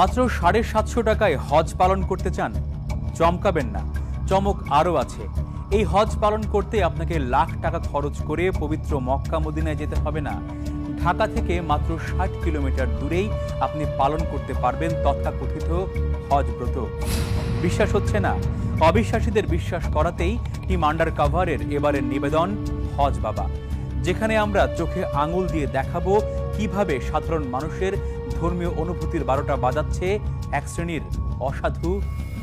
মাত্র 750 টাকায় হজ পালন করতে চান? চমকাবেন না, চমক আরও আছে। এই হজ পালন করতে আপনাকে লাখ টাকা খরচ করে পবিত্র মক্কা মদিনায় যেতে হবে না। ঢাকা থেকে মাত্র 60 কিলোমিটার দূরেই আপনি পালন করতে পারবেন তথাকথিত হজ ব্রত। বিশ্বাস হচ্ছে না? অবিশ্বাসীদের বিশ্বাস করাতেই টিম আন্ডার কাভারের এবারের নিবেদন হজ বাবা, যেখানে আমরা চোখে আঙুল দিয়ে দেখাবো কিভাবে সাধারণ মানুষের ধর্মীয় অনুভূতির 12টা বাজাচ্ছে এক শ্রেণীর অসাধু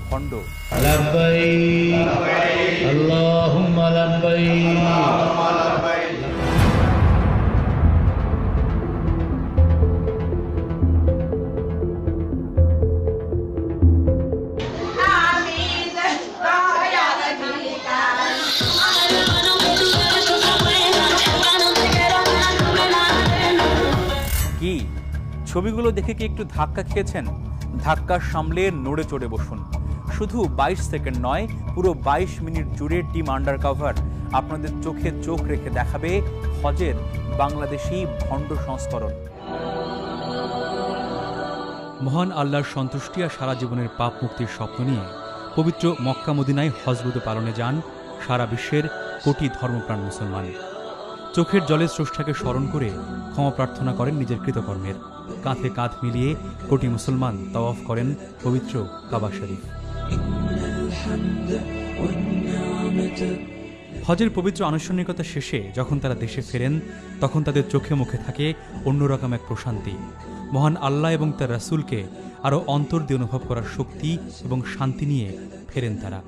ভণ্ড। কি ছবিগুলো দেখে কি একটু ধাক্কা খেয়েছেন? ধাক্কা সামলে নড়ে চড়ে বসুন। শুধু 22 সেকেন্ড নয়, পুরো 22 মিনিট জুড়ে টিম আন্ডার কাভার আপনাদের চোখে চোখ রেখে দেখাবে হজের বাংলাদেশি ভণ্ড সংস্করণ। মহান আল্লাহর সন্তুষ্টি আর সারা জীবনের পাপ মুক্তির স্বপ্ন নিয়ে পবিত্র মক্কা মদিনায় হজব্রত পালনে যান সারা বিশ্বের কোটি ধর্মপ্রাণ মুসলমান। চোখের জলে স্রষ্টাকে স্মরণ করে ক্ষমা প্রার্থনা করেন নিজের কৃতকর্মের। কাঁধে কাঁধ মিলিয়ে কোটি মুসলমান তাওয়াফ করেন পবিত্র কাবা শরীফ। হজের পবিত্র আনুষ্ঠানিকতা শেষে যখন তারা দেশে ফেরেন, তখন তাদের চোখে মুখে থাকে অন্যরকম এক প্রশান্তি। মহান আল্লাহ এবং তার রাসূলকে আরও অন্তর দিয়ে অনুভব করার শক্তি এবং শান্তি নিয়ে ফেরেন তারা।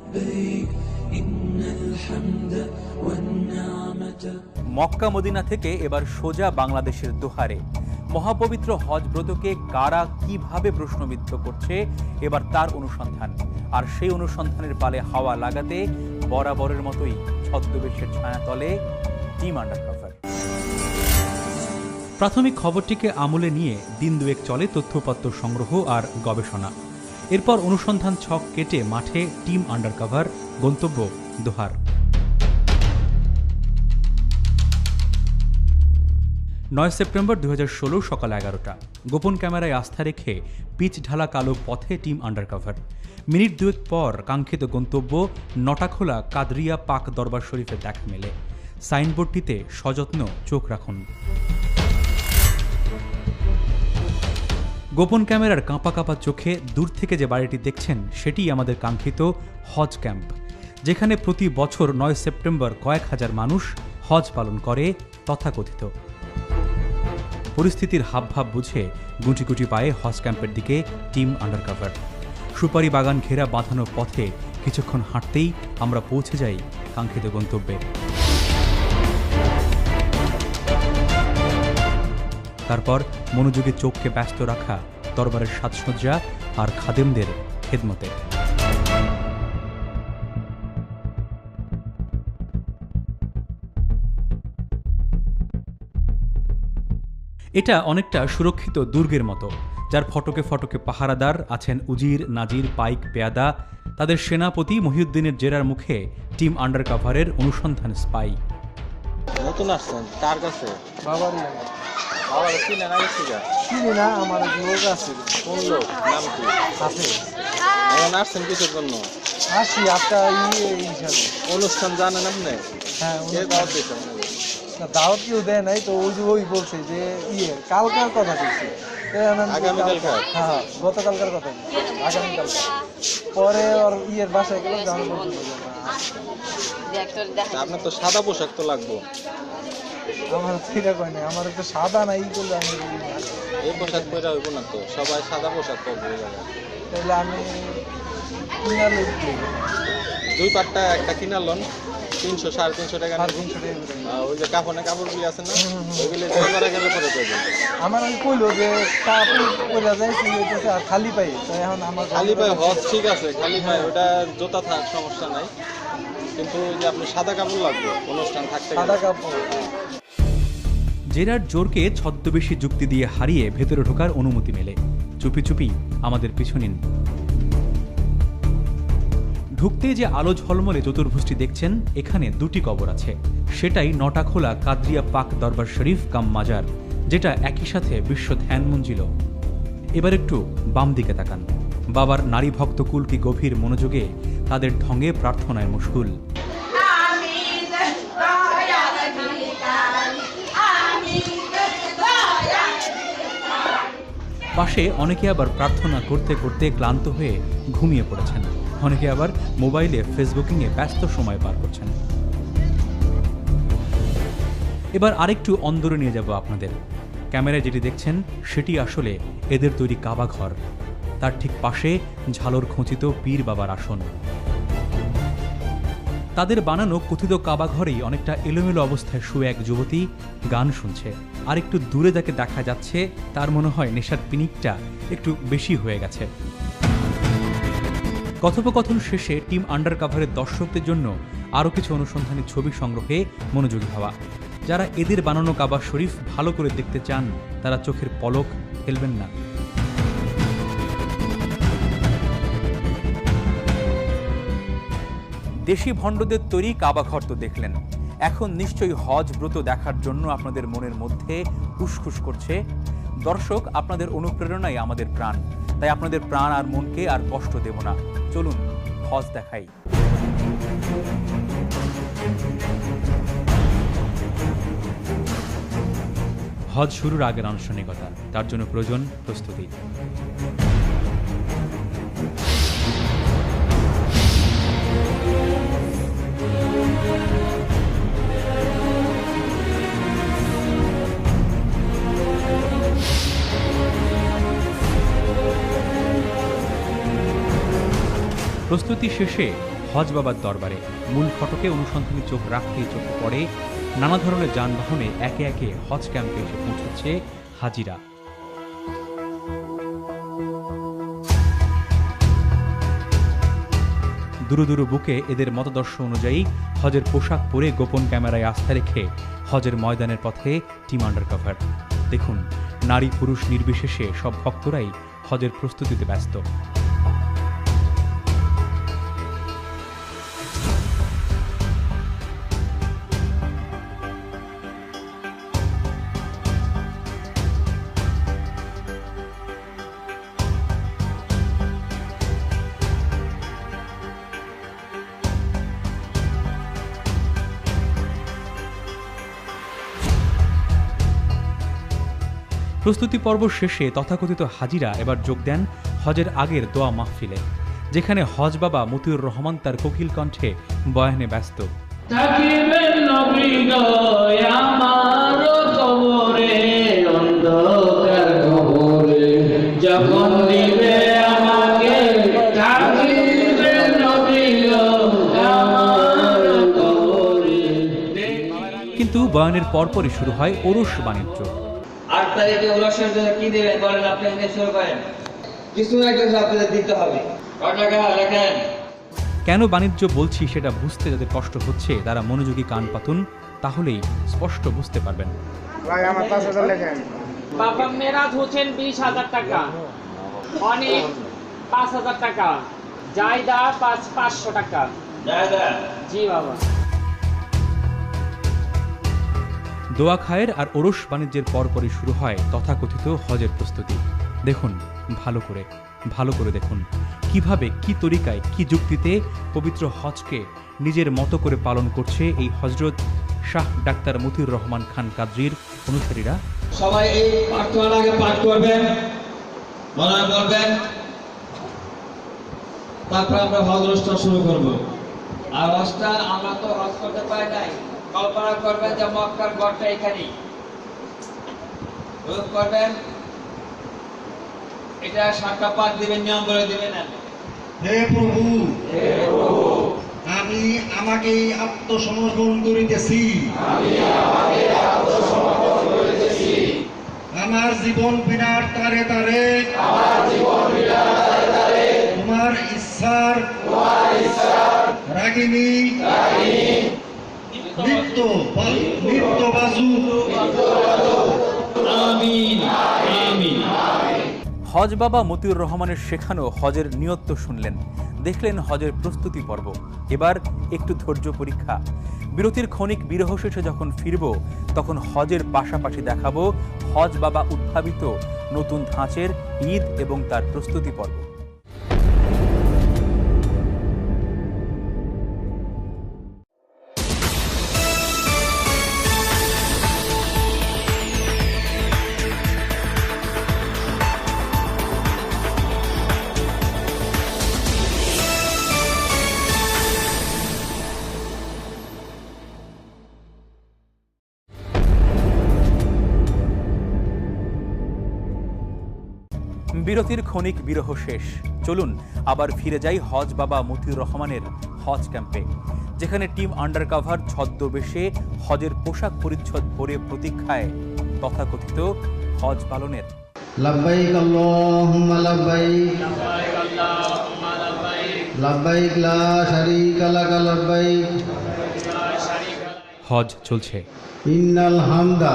মক্কা মদিনা থেকে এবার সোজা বাংলাদেশের দোহারে মহাপবিত্র হজ ব্রতকে কারা কিভাবে প্রশ্নবিদ্ধ করছে, এবার তার অনুসন্ধান। আর সেই অনুসন্ধানের পালে হাওয়া লাগাতে বরাবরের মতোই ছদ্মবেশের ছায়াতলে টিম আন্ডার কাভার। প্রাথমিক খবরটিকে আমলে নিয়ে দিন দুয়েক চলে তথ্যপত্র সংগ্রহ আর গবেষণা। এরপর অনুসন্ধান ছক কেটে মাঠে টিম আন্ডার কাভার, গন্তব্য দোহার। 9 সেপ্টেম্বর 2016 সকাল 11টা। গোপন ক্যামেরায় আস্থা রেখে পিচ ঢালা কালো পথে টিম আন্ডার কাভার। মিনিট দুয়েক পর কাঙ্ক্ষিত গন্তব্য নটাখোলা কাদরিয়া পাক দরবার শরীফের দেখা মেলে। সাইনবোর্ডটিতে সযত্ন চোখ রাখুন। গোপন ক্যামেরার কাঁপা কাঁপা চোখে দূর থেকে যে বাড়িটি দেখছেন সেটিই আমাদের কাঙ্ক্ষিত হজ ক্যাম্প, যেখানে প্রতি বছর 9 সেপ্টেম্বর কয়েক হাজার মানুষ হজ পালন করে তথাকথিত। পরিস্থিতির হাবভাব বুঝে গুটি গুটি পায়ে হজ ক্যাম্পের দিকে টিম আন্ডার কাভার। সুপারি বাগান ঘেরা বাঁধানো পথে কিছুক্ষণ হাঁটতেই আমরা পৌঁছে যাই কাঙ্ক্ষিত গন্তব্যে। তারপর মনোযোগে চোখকে ব্যস্ত রাখা দরবারের সাজসজ্জা আর খাদেমদের খেদমতে। এটা অনেকটা সুরক্ষিত দুর্গের মতো, যার ফটকে ফটকে পাহারাদার আছেন উজির, নাজির, পাইক, পেয়াদা। তাদের সেনাপতি মহিউদ্দিনের জেরার মুখে টিম আন্ডার কাভারের অনুসন্ধান স্পাই। নতুন আসছেন কার কাছে? বাবারই বাবা চিনেন আগে থেকে? চিনি না, আমার এক লোক আছে। কোন লোক? নাম কি? আছে। এখন আসছেন কিসের জন্য? আসি আপনার হিসাবে। অনুষ্ঠান জানেন আপনি? হ্যাঁ, কে দাওয়াত দিয়েছেন? দাওয়াত কেউ দেয় নাই তো, ওই বলছে যে কালকার কথা বলছে। আগামীকাল? হ্যাঁ, গতকালকার কথা, আগামীকাল। পরে ওর বাসায় গেলাম, জানা বলতে আপনার তো সাদা পোশাক তো লাগবো। আমার ঠিক হয় না, আমার একটা সাদা নাই করলে আমি এই পোশাক পরে হইব না তো, সবাই সাদা পোশাক পরবে। তাহলে আমি দুই পাটটা একটা কিনা লন 300 350 টাকা। 350 টাকা। ওই যে কাফনে কাপড়গুলি আছে না, ওইগুলি জমা গেলে পরে করবেন। আমার আমি কইলো যে কাপড় পরে যায় আর খালি পাই, তো এখন আমার খালি পায়ে হজ ঠিক আছে, খালি পায়ে ওটা জুতা থাক সমস্যা নাই, কিন্তু যে আপনি সাদা কাপড় লাগবে অনুষ্ঠান থাকতে। সাদা কাপড়। জেরার জোরকে ছদ্মবেশী যুক্তি দিয়ে হারিয়ে ভেতরে ঢোকার অনুমতি মেলে। চুপি চুপি আমাদের পিছু নিন। ঢুকতে যে আলো ঝলমলে চতুর্ভুজটি দেখছেন, এখানে দুটি কবর আছে। সেটাই নটাখোলা কাদরিয়া পাক দরবার শরীফ কাম মাজার, যেটা একই সাথে বিশ্ব ধ্যান মঞ্জিল। এবার একটু বাম দিকে তাকান। বাবার নারী ভক্তকুল কি গভীর মনোযোগে তাদের ঢঙে প্রার্থনায় মশগুল। পাশে অনেকে আবার প্রার্থনা করতে করতে ক্লান্ত হয়ে ঘুমিয়ে পড়েছেন, অনেকে আবার মোবাইলে ফেসবুকিংয়ে ব্যস্ত সময় পার করছেন। এবার আরেকটু অন্দরে নিয়ে যাব আপনাদের। ক্যামেরায় যেটি দেখছেন সেটি আসলে এদের তৈরি কাবা ঘর। তার ঠিক পাশে ঝালর খচিত পীর বাবার আসন। তাদের বানানো কথিত কাবা ঘরেই অনেকটা এলোমেলো অবস্থায় শুয়ে এক যুবতী গান শুনছে। আর একটু দূরে যাকে দেখা যাচ্ছে তার মনে হয় নেশার পিনিকটা একটু বেশি হয়ে গেছে। কথোপকথন শেষে টিম আন্ডারকভারের দর্শকদের জন্য আরও কিছু অনুসন্ধানী ছবি সংগ্রহে মনোযোগী হওয়া। যারা এদের বানানো কাবা শরীফ ভালো করে দেখতে চান তারা চোখের পলক ফেলবেন না। দেশি ভণ্ডদের তৈরি কাবা ঘর তো দেখলেন, এখন নিশ্চয়ই হজ ব্রত দেখার জন্য আপনাদের মনের মধ্যে উসখুস করছে। দর্শক, আপনাদের অনুপ্রেরণাই আমাদের প্রাণ, তাই আপনাদের প্রাণ আর মনকে আর কষ্ট দেব না। চলুন হজ দেখাই। হজ শুরুর আগের আনুষ্ঠানিকতা, তার জন্য প্রয়োজন প্রস্তুতি। প্রস্তুতি শেষে হজ বাবার দরবারে মূল ফটকে অনুসন্ধানী চোখ রাখতেই চোখে পড়ে নানা ধরনের যানবাহনে একে একে হজ ক্যাম্পে এসে পৌঁছচ্ছে হাজিরা। দূর দূর বুকে এদের মতাদর্শ অনুযায়ী হজের পোশাক পরে গোপন ক্যামেরায় আস্থা রেখে হজের ময়দানের পথে টিম আন্ডারকভার। দেখুন, নারী পুরুষ নির্বিশেষে সব ভক্তরাই হজের প্রস্তুতিতে ব্যস্ত। প্রস্তুতি পর্ব শেষে তথাকথিত হাজিরা এবার যোগ দেন হজের আগের দোয়া মাহফিলে, যেখানে হজ বাবা মতিউর রহমান তার কোকিল কণ্ঠে বয়ানে ব্যস্ত। কিন্তু বয়ানের পরপরই শুরু হয় ওরস বাণিজ্য। 8 তারিখে ওরসের জন্য কি দিবেন বলেন, আপনি এখানে শুরু করেন। কিছু একটা আপনাদের দিতে হবে। কত টাকা লেখেন? কেন বাণিজ্য বলছি সেটা বুঝতে যাদের কষ্ট হচ্ছে তারা মনোযোগী কান পাতুন, তাহলেই স্পষ্ট বুঝতে পারবেন। ভাই আমার 5000 লেখেন। বাবা মেরাজ হোসেন 20,000 টাকা, অনিক 5,000 টাকা, জায়দা 500 টাকা। জায়দা? জি বাবা। দোয়া খায়ের আর ওরস বাণিজ্যের পরপরই শুরু হয় তথাকথিত হজের প্রস্তুতি। দেখুন, ভালো করে দেখুন কিভাবে, কি তরিকায়, কি যুক্তিতে পবিত্র হজকে নিজের মতো করে পালন করছে এই হজরত শাহ ডাক্তার মতিউর রহমান খান কাদরির অনুসারীরা। সবাই এই প্রার্থনার আগে পাঠ করবেন, মনে করবেন, তারপর আমরা হজ অনুষ্ঠান শুরু করব। আর হজটা আমরা তো হজ করতে পারি নাই, কল্পনা করবেন যে মক্কার ঘরটা এখানেই রোধ করবেন। এটা 7টা পাঠ দিবেন, নিয়ম বলে দিবেন। হে প্রভু, আমি আমাকে আত্মসমর্পণ করিতেছি। আমার জীবন বিনার তারে তারে তোমার ইচ্ছার রাগিনী নিত্য বাজু। আমিন আমিন। হজ বাবা মতিউর রহমানের শেখানো হজের নিয়ত শুনলেন, দেখলেন হজের প্রস্তুতি পর্ব। এবার একটু ধৈর্য পরীক্ষা। বিরতির ক্ষণিক বিরহ শেষে যখন ফিরব তখন হজের পাশাপাশি দেখাবো হজ বাবা উদ্ভাবিত নতুন ধাঁচের ঈদ এবং তার প্রস্তুতি পর্ব। বিরতির ক্ষণিক বিরহ শেষ। চলুন আবার ফিরে যাই হজ বাবা মতিউর রহমানের হজ ক্যাম্পে, যেখানে টিম আন্ডারকভার ছদ্মবেশে হজের পোশাক পরিচ্ছদ পরে প্রতীক্ষায় তথাকথিত হজ পালনের। লাব্বাইক আল্লাহুম্মা লাব্বাইক লাব্বাইক লা শারীকা লাকা লাব্বাইক। হজ চলছে। ইন্নাল হামদা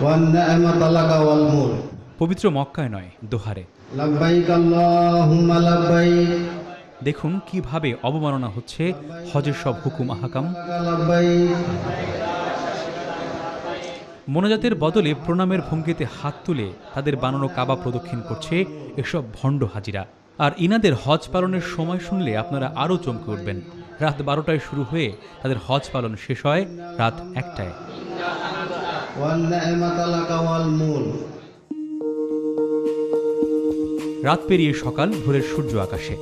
ওয়ান নি'মাতা লাকা ওয়াল মুলক। পবিত্র মক্কায় নয়, দোহারে। লাব্বাইক আল্লাহুম্মা লাব্বাইক। দেখুন কিভাবে অবমাননা হচ্ছে হজের সব হুকুম আহকাম। লাব্বাইক। মোনাজাতের বদলে প্রণামের ভঙ্গিতে হাত তুলে তাদের বানানো কাবা প্রদক্ষিণ করছে এসব ভণ্ড হাজিরা। আর ইনাদের হজ পালনের সময় শুনলে আপনারা আরও চমকে উঠবেন। রাত 12টায় শুরু হয়ে তাদের হজ পালন শেষ হয় রাত 1টায়। ওয়ান নি'মাতা লাকা ওয়াল মুলক। রাত পেরিয়ে সকাল, ভোরের সূর্য আকাশে।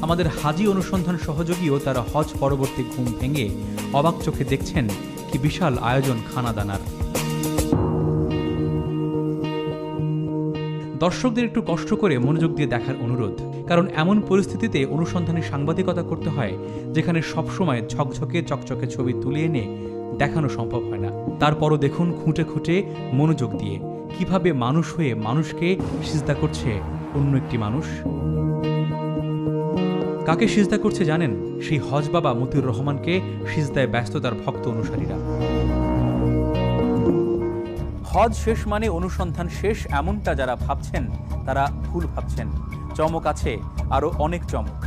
আমাদের হাজি অনুসন্ধান সহযোগীও তারা হজ পরবর্তী ঘুম ভেঙে অবাক চোখে দেখছেন কি বিশাল আয়োজন খানাদানার। দর্শকদের একটু কষ্ট করে মনোযোগ দিয়ে দেখার অনুরোধ, কারণ এমন পরিস্থিতিতে অনুসন্ধানী সাংবাদিকতা করতে হয় যেখানে সবসময় ঝকঝকে চকচকে ছবি তুলে এনে দেখানো সম্ভব হয় না। তারপরও দেখুন খুঁটে খুঁটে মনোযোগ দিয়ে কিভাবে মানুষ হয়ে মানুষকে সিজদা করছে অন্য একটি মানুষ। কাকে সিজদা করছে জানেন? সেই হজ বাবা মতিউর রহমানকে সিজদায় ব্যস্ত তার ভক্ত অনুসারীরা। হজ শেষ মানে অনুসন্ধান শেষ, এমনটা যারা ভাবছেন তারা ভুল ভাবছেন। চমক আছে আরও অনেক চমক,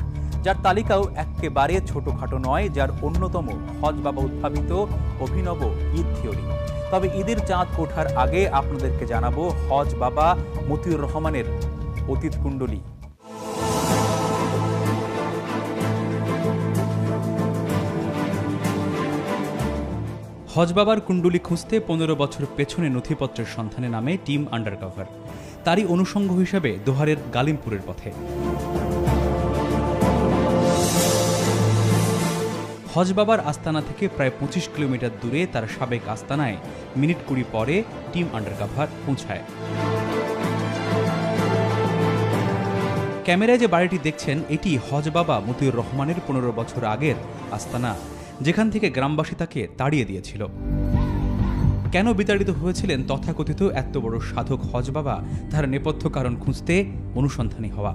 যার তালিকাও একেবারে ছোটখাটো নয়, যার অন্যতম হজ বাবা উদ্ভাবিত অভিনব ঈদ থিওরি। তবে ঈদের চাঁদ ওঠার আগে আপনাদেরকে জানাবো হজ বাবা মতিউর রহমানের অতীত কুণ্ডলী। হজ বাবার কুণ্ডলী খুঁজতে 15 বছর পেছনে নথিপত্রের সন্ধানে নামে টিম আন্ডারকভার। তারই অনুষঙ্গ হিসেবে দোহারের গালিমপুরের পথে। হজ বাবার আস্তানা থেকে প্রায় 25 কিলোমিটার দূরে তার সাবেক আস্তানায় মিনিট 20 পরে টিম আন্ডারকভার পৌঁছায়। ক্যামেরায় যে বাড়িটি দেখছেন এটি হজ বাবা মতিউর রহমানের 15 বছর আগের আস্তানা, যেখান থেকে গ্রামবাসী তাকে তাড়িয়ে দিয়েছিল। কেন বিতাড়িত হয়েছিলেন তথাকথিত এত বড় সাধক হজ বাবা, তার নেপথ্য কারণ খুঁজতে অনুসন্ধানী হওয়া।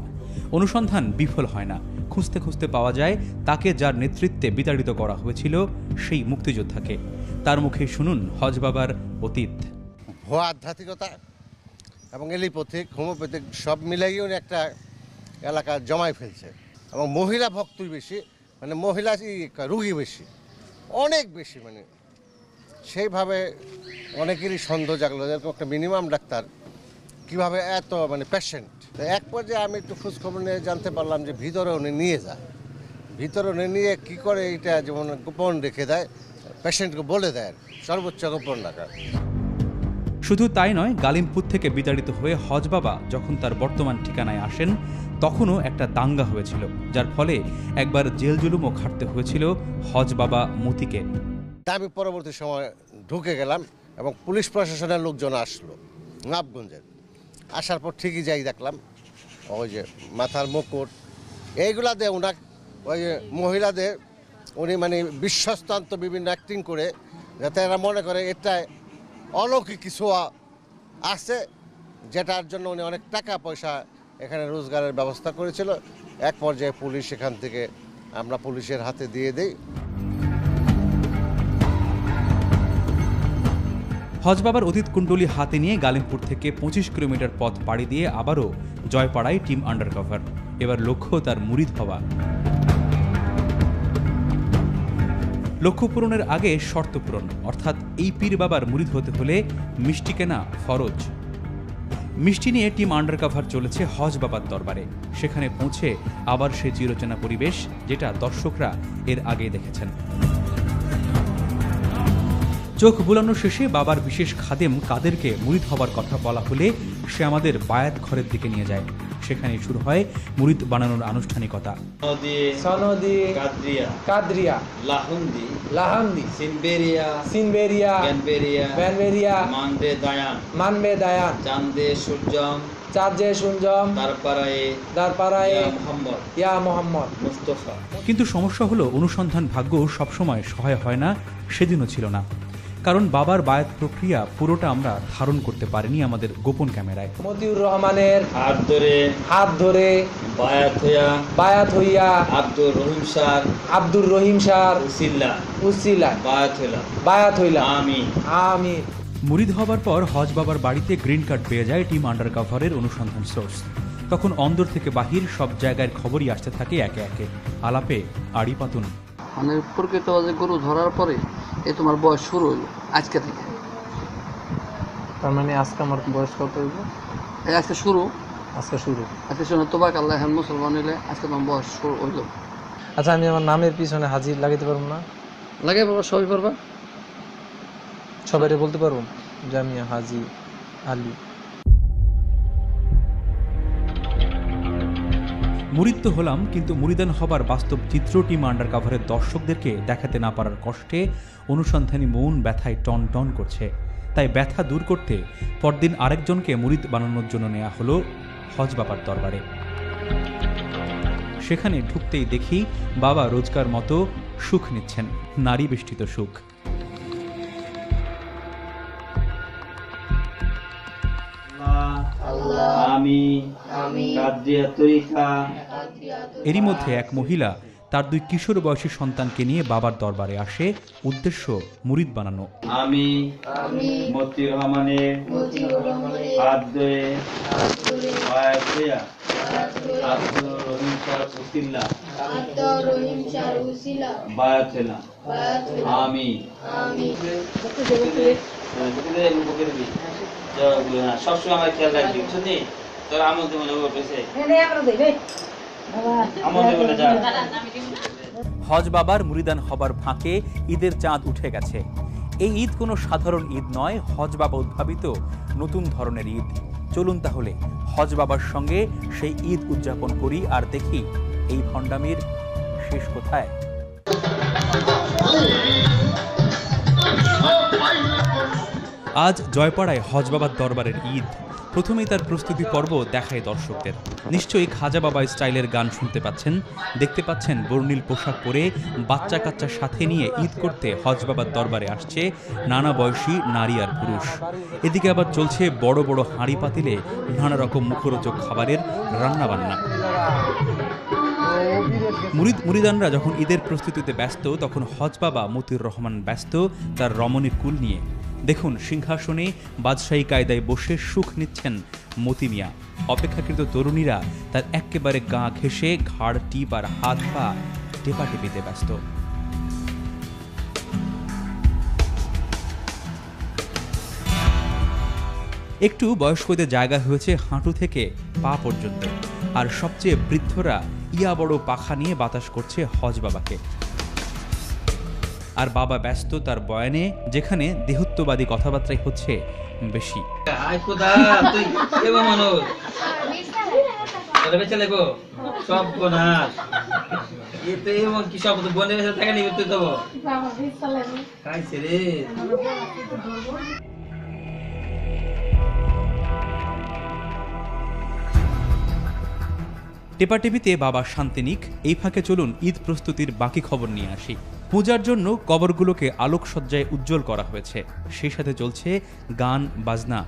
অনুসন্ধান বিফল হয় না, খুঁজতে খুঁজতে পাওয়া যায় তাকে যার নেতৃত্বে বিতাড়িত করা হয়েছিল, সেই মুক্তিযোদ্ধাকে। তার মুখে শুনুন হজ বাবার অতীত। ভুয়া আধ্যাত্মিকতা এবং এলিপ্যাথিক, হোমিওপ্যাথিক সব মিলাইয়ে উনি একটা এলাকা জমাই ফেলছে। এবং মহিলা ভক্তই বেশি, মানে মহিলা রুগী বেশি, অনেক বেশি। মানে সেইভাবে অনেকেরই সন্দেহ জাগলো, যেরকম একটা মিনিমাম ডাক্তার কীভাবে এত মানে পেশেন্ট। এক পর্যায়ে আমি একটু খোঁজখবর নিয়ে জানতে পারলাম যে ভিতরে উনি নিয়ে যায়, ভিতরে উনি নিয়ে কী করে এটা যেমন গোপন রেখে দেয়, পেশেন্টকে বলে দেয়, সর্বোচ্চ গোপন রাখা। শুধু তাই নয়, গালিমপুর থেকে বিতাড়িত হয়ে হজ বাবা যখন তার বর্তমান ঠিকানায় আসেন তখনও একটা দাঙ্গা হয়েছিল, যার ফলে একবার জেল জুলুমও খাটতে হয়েছিল হজ বাবা মতিকে। আমি পরবর্তী সময় ঢুকে গেলাম এবং পুলিশ প্রশাসনের লোকজন আসলো নবাবগঞ্জের। আসার পর ঠিকই যাই দেখলাম ওই যে মাথার মুকুট এইগুলা দিয়ে ওনার ওই মহিলাদের উনি মানে বিশ্বস্তান্ত বিভিন্ন অ্যাক্টিং করে, যাতে এরা মনে করে এটাই অলৌকিক কিছু আছে, যেটার জন্য উনি অনেক টাকা পয়সা এখানে রোজগারের ব্যবস্থা করেছিল। এক পর্যায়ে পুলিশ এখান থেকে আমরা পুলিশের হাতে দিয়ে দেই। হজ বাবার অতীত কুণ্ডলী হাতে নিয়ে গালিমপুর থেকে 25 কিলোমিটার পথ পাড়ি দিয়ে আবারও জয়পাড়ায় টিম আন্ডারকভার। এবার লক্ষ্য তার মুরিদ হওয়া। লক্ষ্য পূরণের আগে শর্ত পূরণ, অর্থাৎ এই পীর বাবার মুরিদ হতে হলে মিষ্টি কেনা ফরজ। মিষ্টি নিয়ে টিম আন্ডারকভার চলেছে হজ বাবার দরবারে। সেখানে পৌঁছে আবার সে চিরচেনা পরিবেশ, যেটা দর্শকরা এর আগে দেখেছেন। চোখ বুলানো শেষে বাবার বিশেষ খাদেম কাদেরকে মুরিদ হবার কথা বলা হলে সে আমাদের বায়াত ঘরের দিকে নিয়ে যায়। সেখানে শুরু হয় মুরিদ বানানোর আনুষ্ঠানিকতা। সনদি, কাদরিয়া, কাদরিয়া, লাহুন্দি, লাহান্দি, সিনবেরিয়া, সিনবেরিয়া, ক্যানবেরিয়া, ব্যানবেরিয়া, মানবে দায়ান, মানবে দায়ান, চান্দে সূর্যম, চাঁদে সুঞ্জম, তারপাড়ায়ে, দারপাড়ায়ে, মোহাম্মদ, ইয়া মোহাম্মদ, মুস্তফা। কিন্তু সমস্যা হলো অনুসন্ধান ভাগ্য সবসময় সহায় হয় না। সেদিনও ছিল না, কারণ বাবার বায়াত প্রক্রিয়া পুরোটা আমরা ধারণ করতে পারিনি আমাদের গোপন ক্যামেরায়। মতিউর রহমানের হাত ধরে বায়াত হইয়া আব্দুর রহিম স্যার, আব্দুর রহিম স্যার উসিলা বায়াত হইলা। আমিন। মুরিদ হবার পর হজ বাবার বাড়িতে গ্রিন কার্ড পেয়ে যায় টিম আন্ডারকভারের অনুসন্ধান সোর্স। তখন অন্দর থেকে বাহির সব জায়গার খবরই আসতে থাকে একে একে। আলাপে আড়ি পাতুন। মানে প্রকৃত গরু ধরার পরে এই তোমার বয়স শুরু হইলো আজকে থেকে। তার মানে আজকে আমার বয়স কত হইব? আজকে শুরু তোবাক আল্লাহ মুসলমান হইলে আজকে তোমার বয়স শুরু হইলো। আচ্ছা, আমি আমার নামের পিছনে হাজির লাগাইতে পারবো না? লাগাই পারবা, সবই পারবা। সবাই বলতে পারবো যে আমি হাজি আলী। মুরিদ তো হলাম, কিন্তু মুরিদান হবার বাস্তব চিত্র টিম আন্ডারকভারের দর্শকদেরকে দেখাতে না পারার কষ্টে অনুসন্ধানী মন ব্যথায় টন টন করছে। তাই ব্যথা দূর করতে পরদিন আরেকজনকে মুরিদ বানানোর জন্য নেওয়া হলো হজ বাবার দরবারে। সেখানে ঢুকতেই দেখি বাবা রোজকার মতো সুখ নিচ্ছেন, নারী বেষ্টিত সুখ। এরই মধ্যে এক মহিলা তার 2 কিশোর বয়সী সন্তানকে নিয়ে বাবার দরবারে আসে, উদ্দেশ্য মুরিদ বানানো। আমি মতিউর রহমানের হাত ধরে বায়াত হইয়া আব্দুর রহিম স্যার উসিলা বায়াত হইলাম। আমি সবসময় আমার খেয়াল রাখবি, বুঝলি? তোর আমল মনে করতেছে হজ বাবার মুরিদান হবার ফাঁকে ঈদের চাঁদ উঠে গেছে। এই ঈদ কোনো সাধারণ ঈদ নয়, হজ বাবা উদ্ভাবিত নতুন ধরনের ঈদ। চলুন তাহলে হজ বাবার সঙ্গে সেই ঈদ উদযাপন করি আর দেখি এই ভণ্ডামির শেষ কোথায়। আজ জয়পাড়ায় হজ বাবার দরবারের ঈদ। প্রথমেই তার প্রস্তুতি পর্ব দেখায় দর্শকদের। নিশ্চয়ই খাজা বাবা স্টাইলের গান শুনতে পাচ্ছেন, দেখতে পাচ্ছেন বর্ণিল পোশাক পরে বাচ্চা কাচ্চা সাথে নিয়ে ঈদ করতে হজ বাবার দরবারে আসছে নানা বয়সী নারী আর পুরুষ। এদিকে আবার চলছে বড় বড় হাঁড়ি পাতিলে নানা রকম মুখরোচক খাবারের রান্নাবান্না। মুরিদানরা যখন ঈদের প্রস্তুতিতে ব্যস্ত, তখন হজ বাবা মতিউর রহমান ব্যস্ত তার রমণীর কুল নিয়ে। দেখুন, সিংহাসনে বাদশাহী কায়দায় বসে সুখ নিচ্ছেন মতি মিয়া। অপেক্ষাকৃত তরুণীরা তার একেবারে গা ঘেঁষে ঘাড় টিপ আর হাত পা টেপাটেপিতে ব্যস্ত। একটু বয়স্কদের জায়গা হয়েছে হাঁটু থেকে পা পর্যন্ত, আর সবচেয়ে বৃদ্ধরা ইয়া বড় পাখা নিয়ে বাতাস করছে হজ বাবাকে। আর বাবা ব্যস্ত তার বয়ানে, যেখানে দেহত্ববাদী কথাবার্তাই হচ্ছে বেশি। টেপাটেপিতে বাবা শান্তিনিক। এই ফাঁকে চলুন ঈদ প্রস্তুতির বাকি খবর নিয়ে আসি। পূজার জন্য কবরগুলোকে আলোকসজ্জায় উজ্জ্বল করা হয়েছে, সেই সাথে চলছে গান বাজনা।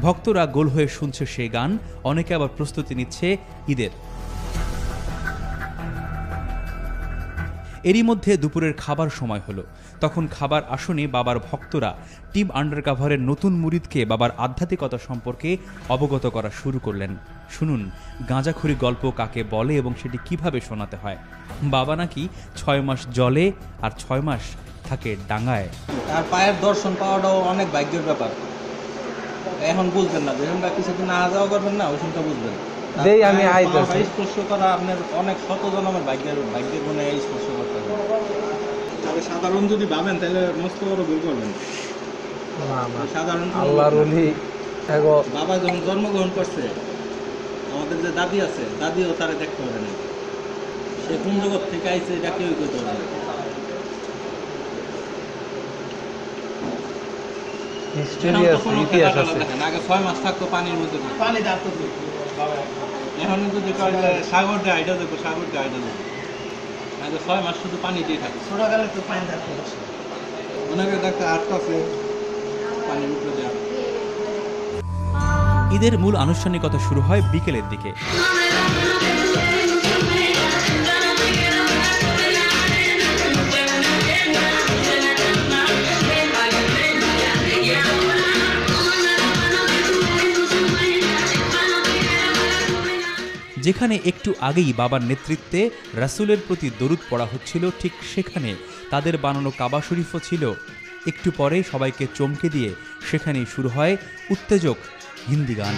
ভক্তরা গোল হয়ে শুনছে সেই গান, অনেকে আবার প্রস্তুতি নিচ্ছে ঈদের। এরই মধ্যে দুপুরের খাবার সময় হলো। তখন খাবার আসনে বাবার ভক্তরা টিম আন্ডারকভারের নতুন মুরিদকে বাবার আধ্যাত্মিকতা সম্পর্কে অবগত করা শুরু করলেন। শুনুন গাঁজাখড়ি গল্প কাকে বলে এবং সেটি কিভাবে শোনাতে হয়। বাবা নাকি 6 মাস জলে আর 6 মাস থাকে ডাঙায়। তার পায়ের দর্শন পাওয়াটাও অনেক ভাগ্যের ব্যাপার। এখন বুঝবেন না, যখন কিছুদিন না যাওয়া করবেন না, ওই সময়টা বুঝবেন। দেই আমি আইতাছি। স্পর্শ করা আপনার অনেক শত জন্মের ভাগ্যের গুণে স্পর্শ করতে হবে। তবে সাধারণ যদি ভাবেন তাহলে মস্ত বড় ভুল করবেন। সাধারণ আল্লাহর ওলি এগো বাবা যখন জন্মগ্রহণ করছে, আমাদের যে দাদি আছে, দাদিও তারা দেখতে পারে না। সে কোন জগৎ থেকে আইছে এটা কেউই করতে পারে না। হিস্টোরি আছে, ইতিহাস আছে। আগে 6 মাস থাকতো পানির মধ্যে, পানি থাকতো। এখন যদি সাগর দিয়ে আইডা দেখো, সাগর দিয়ে আইডা দেখো, আগে 6 মাস শুধু পানিতেই থাকে। ছোটকালে তো পানি থাকতো, ওনাকে দেখতে আটকাছে পানির উপরে দেওয়া। ঈদের মূল আনুষ্ঠানিকতা শুরু হয় বিকেলের দিকে। যেখানে একটু আগেই বাবার নেতৃত্বে রাসূলের প্রতি দরুদ পড়া হচ্ছিল, ঠিক সেখানে তাদের বানানো কাবা শরীফও ছিল। একটু পরেই সবাইকে চমকে দিয়ে সেখানেই শুরু হয় উত্তেজক হিন্দি গান।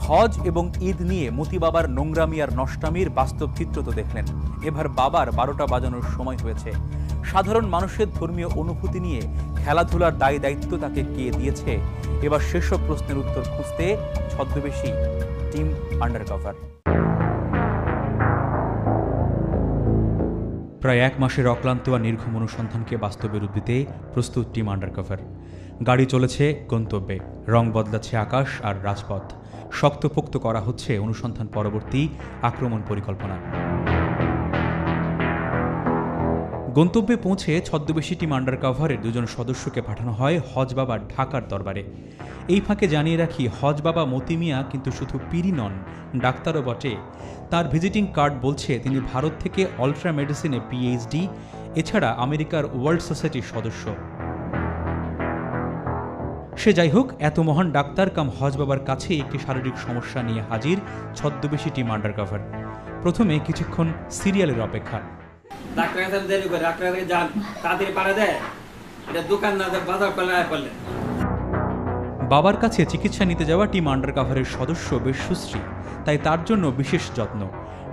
হজ এবং ঈদ নিয়ে মতি বাবার নোংরামি আর নষ্টামির বাস্তব চিত্র তো দেখলেন। এবার বাবার 12টা বাজানোর সময় হয়েছে। সাধারণ মানুষের ধর্মীয় অনুভূতি নিয়ে খেলাধুলার দায় দায়িত্ব তাকে কে দিয়েছে? এবার সেসব প্রশ্নের উত্তর খুঁজতে ছদ্মবেশী টিম আন্ডারকভার। প্রায় 1 মাসের অক্লান্ত আর নির্ঘুম অনুসন্ধানকে বাস্তবে রূপ দিতে প্রস্তুত টিম আন্ডারকভার। গাড়ি চলেছে গন্তব্যে, রং বদলাচ্ছে আকাশ আর রাজপথ। শক্তপোক্ত করা হচ্ছে অনুসন্ধান পরবর্তী আক্রমণ পরিকল্পনা। গন্তব্যে পৌঁছে ছদ্মবেশী টিম আন্ডারকভারের 2 জন সদস্যকে পাঠানো হয় হজ বাবার ঢাকার দরবারে। এই ফাঁকে জানিয়ে রাখি, হজ বাবা মতি মিয়া কিন্তু শুধু পীরই নন, ডাক্তারও বটে। তার ভিজিটিং কার্ড বলছে তিনি ভারত থেকে আল্ট্রা মেডিসিনে পিএইচডি, এছাড়া আমেরিকার ওয়ার্ল্ড সোসাইটির সদস্য। সে যাই হোক, এত মহান ডাক্তার কাম হজ বাবার কাছে একটি শারীরিক সমস্যা নিয়ে হাজির ছদ্মবেশী টিম আন্ডারকভার। প্রথমে কিছুক্ষণ সিরিয়ালের অপেক্ষা। ডাক্তারের কাছে দেরি করে, ডাক্তারের কাছে যান, তাড়াতাড়ি পারে দেয়, এটা দোকান না বাজার করলে আয় করলেন। বাবার কাছে চিকিৎসা নিতে যাওয়া টিম আন্ডারকভারের সদস্য বেশ সুশ্রী, তাই তার জন্য বিশেষ যত্ন।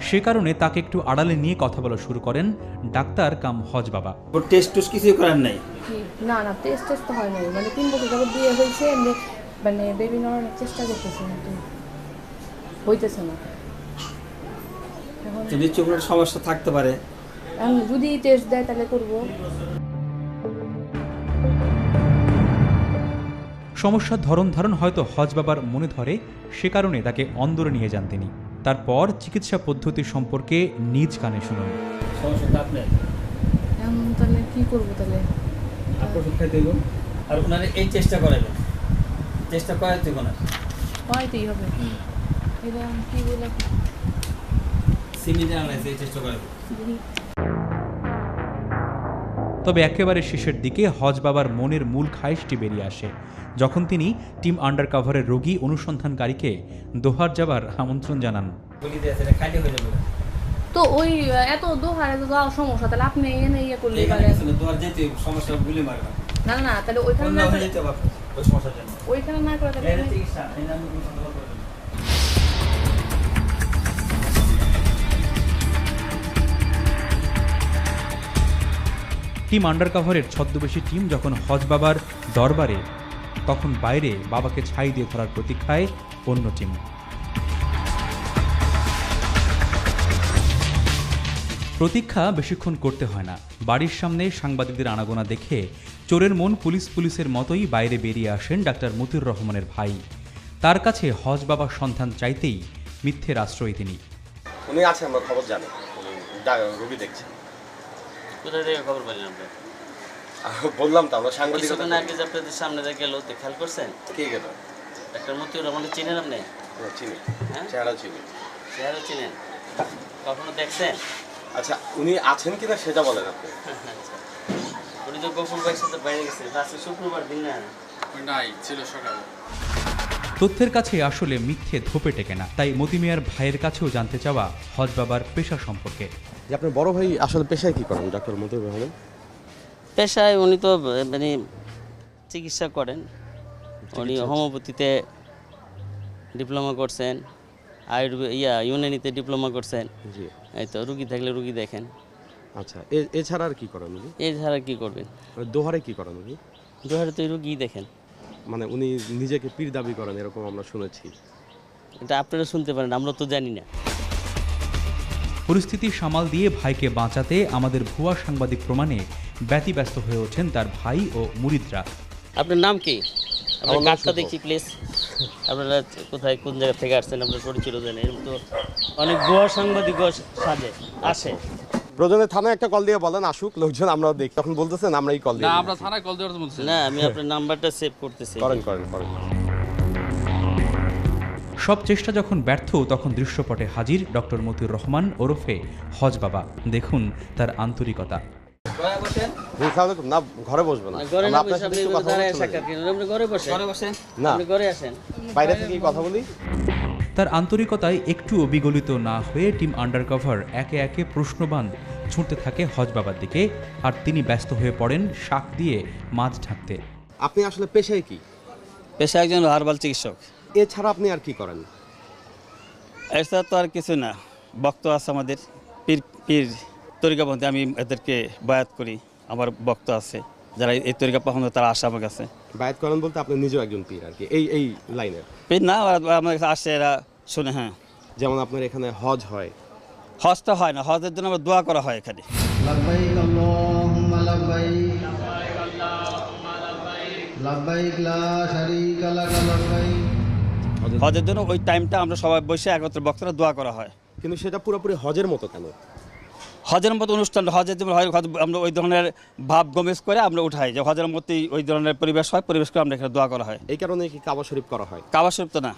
সে কারণে তাকে একটু আড়ালে নিয়ে কথা বলা শুরু করেন ডাক্তার কাম হজ বাবা। টেস্ট কিছুই করার নাই? না না, টেস্ট তো হয় নাই, মানে 3 বছর যাবত বিয়ে হয়েছে, মানে বেবি নেওয়ার চেষ্টা করতেছে কিন্তু হইতেছে না। যদি চোখের সমস্যা থাকতে পারে, যদি টেস্ট দেয় তাহলে করব। সমস্যার ধরন ধারণ হয়তো হজ বাবার মনে ধরে, সে কারণে তাকে অন্দরে নিয়ে যান তিনি। তারপর চিকিৎসা পদ্ধতি সম্পর্কে নিজ কানে শুনুন। সমস্যাটা আপনার, তাহলে কি করবো? তাহলে ওষুধ খাইতে দেব, আর ওনারা এই চেষ্টা করাবেন, চেষ্টা করাতে দেব না, হয়তোই হবে। এটা কি বলে সিমি জানাইছে, চেষ্টা করাবেন। তবে একেবারে শেষের দিকে হজ বাবার মনের মূল খায়েশটি বেরিয়ে আসে, যখন তিনি টিম আন্ডারকভারের রোগী অনুসন্ধানকারীকে দোহার যাবার আমন্ত্রণ জানান। তো ওই এত দোহারে তো যাওয়ার সমস্যা, তাহলে আপনি এনে ইয়ে করলে পারেন। সমস্যা গুলি মারবেন না না, তাহলে ওইখানে না করে, ওই সমস্যার জন্য ওইখানে না করে তাহলে চিকিৎসা এই নামে কোনো সন্দেহ করবেন। টিম আন্ডারকভারের ছদ্মবেশী টিম যখন হজ বাবার দরবারে, তখন বাইরে বাবাকে ছাই দিয়ে ধরার প্রতীক্ষায় অন্য টিম। প্রতীক্ষা বেশিক্ষণ করতে হয় না। বাড়ির সামনে সাংবাদিকদের আনাগোনা দেখে চোরের মন পুলিশের মতোই বাইরে বেরিয়ে আসেন ডাক্তার মতিউর রহমানের ভাই। তার কাছে হজ বাবার সন্ধান চাইতেই মিথ্যের আশ্রয় তিনি। উনি আছে, আমরা খবর জানি, রোগী দেখছেন। কোথা থেকে খবর পেলেন আপনি? বললাম তো, আমরা সাংবাদিক। কিছুদিন আগে যে আপনাদের সামনে দিয়ে গেল, খেয়াল করছেন? কে গেল? ডাক্তার মতিউর রহমানকে চিনেন আপনি? চিনি, হ্যাঁ, চেহারা চিনি। চেহারা চিনেন? কখনো দেখছেন? আচ্ছা, উনি আছেন কিনা সেটা বলেন আপনি। আচ্ছা, উনি তো গফুর ভাইয়ের সাথে বাইরে গেছে, আজকে শুক্রবার দিন না? নাই, ছিল সকালে। তথ্যের কাছে আসলে মিথ্যে ধোপে টেকে না, তাই মতি মিয়ার ভাইয়ের কাছেও জানতে চাওয়া হজ বাবার পেশা সম্পর্কে। যে আপনার বড় ভাই আসলে পেশায় কি করেন ডক্টর মতিউর রহমান? পেশায় উনি তো মানে চিকিৎসা করেন। উনি হোমিওপ্যাথিতে ডিপ্লোমা করছেন, ইউনানিতে ডিপ্লোমা করছেন। জি। এই তো রুগী থাকলে রুগী দেখেন। আচ্ছা, এছাড়া আর কি করেন উনি? এছাড়া কি করবেন? দোহারে কি করেন উনি? দোহারে তো রুগী দেখেন। মানে উনি নিজেকে পীর দাবি করেন এরকম আমরা শুনেছি। এটা আপনারা শুনতে পারেন, আমরা তো জানি না। পরিস্থিতি সামাল দিয়ে ভাইকে বাঁচাতে আমাদের ভুয়া সাংবাদিক প্রমাণে ব্যতিব্যস্ত হয়ে ওঠেন তার ভাই ও মুরিদরা। আপনার নাম কি? আপনার কার্ডটা দেখি প্লিজ। আপনারা কোথায় কোন জায়গা থেকে আসছেন আপনার পরিচিত জানেন? এরকম তো অনেক ভুয়া সাংবাদিক সাজে আসে। প্রয়োজনে থানায় একটা কল দিয়ে বলেন আসুক লোকজন, আমরাও দেখি। তখন বলতেছেন আমরা এই কল দিই। না, আমরা থানায় কল দেওয়ার বলছি না, আমি আপনার নাম্বারটা সেভ করতেছি। করেন। সব চেষ্টা যখন ব্যর্থ, তখন দৃশ্যপটে হাজির ডক্টর মতিউর রহমান ওরফে হজ বাবা। দেখুন তার আন্তরিকতা। না, ঘরে বসবেন না, আপনার সাথে একটু কথা বলতে না, ঘরে আসেন, বাইরে থেকে কথা বলি। তার আন্তরিকতায় একটুও বিগলিত না হয়ে টিম আন্ডারকভার একে একে প্রশ্নবাণ ছুঁড়তে থাকে হজ বাবার দিকে, আর তিনি ব্যস্ত হয়ে পড়েন শাক দিয়ে মাছ ঢাকতে। আপনি আসলে পেশায় কি? পেশা একজন হার্বাল চিকিৎসক। এছাড়া আপনি আর কি করেন? এছাড়া তো আর কিছু না। বক্ত আছে আমাদের, পীর তরিকাপন্থী, আমি এদেরকে বায়াত করি। আমার বক্ত আছে যারা এই তরিকা পছন্দ, তারা আসে আমার কাছে। বায়াত করেন বলতে আপনি নিজেও একজন পীর আর কি, এই লাইনের পীর না, আমার কাছে আসে, এরা শুনে। হ্যাঁ, যেমন আপনার এখানে হজ হয়। হজটা হয় না, হজের জন্য আমার দোয়া করা হয় এখানে। লাব্বাইক আল্লাহুম্মা লাব্বাইক, লাব্বাইক লা শারীকা লাক লাব্বাইক। হজের জন্য ওই টাইমটা আমরা সবাই বসে একত্রে বক্তরা দোয়া করা হয়। কিন্তু সেটা পুরোপুরি হজের মতো কেন? হজের মতো অনুষ্ঠান, হজের যেমন হয়, আমরা ওই ধরনের ভাব গমেজ করে আমরা উঠাই যে হজের মতোই ওই ধরনের পরিবেশ হয়, পরিবেশ করে আমরা এখানে দোয়া করা হয়। এই কারণে কি কাবা শরীফ করা হয়? কাবা শরীফ তো না।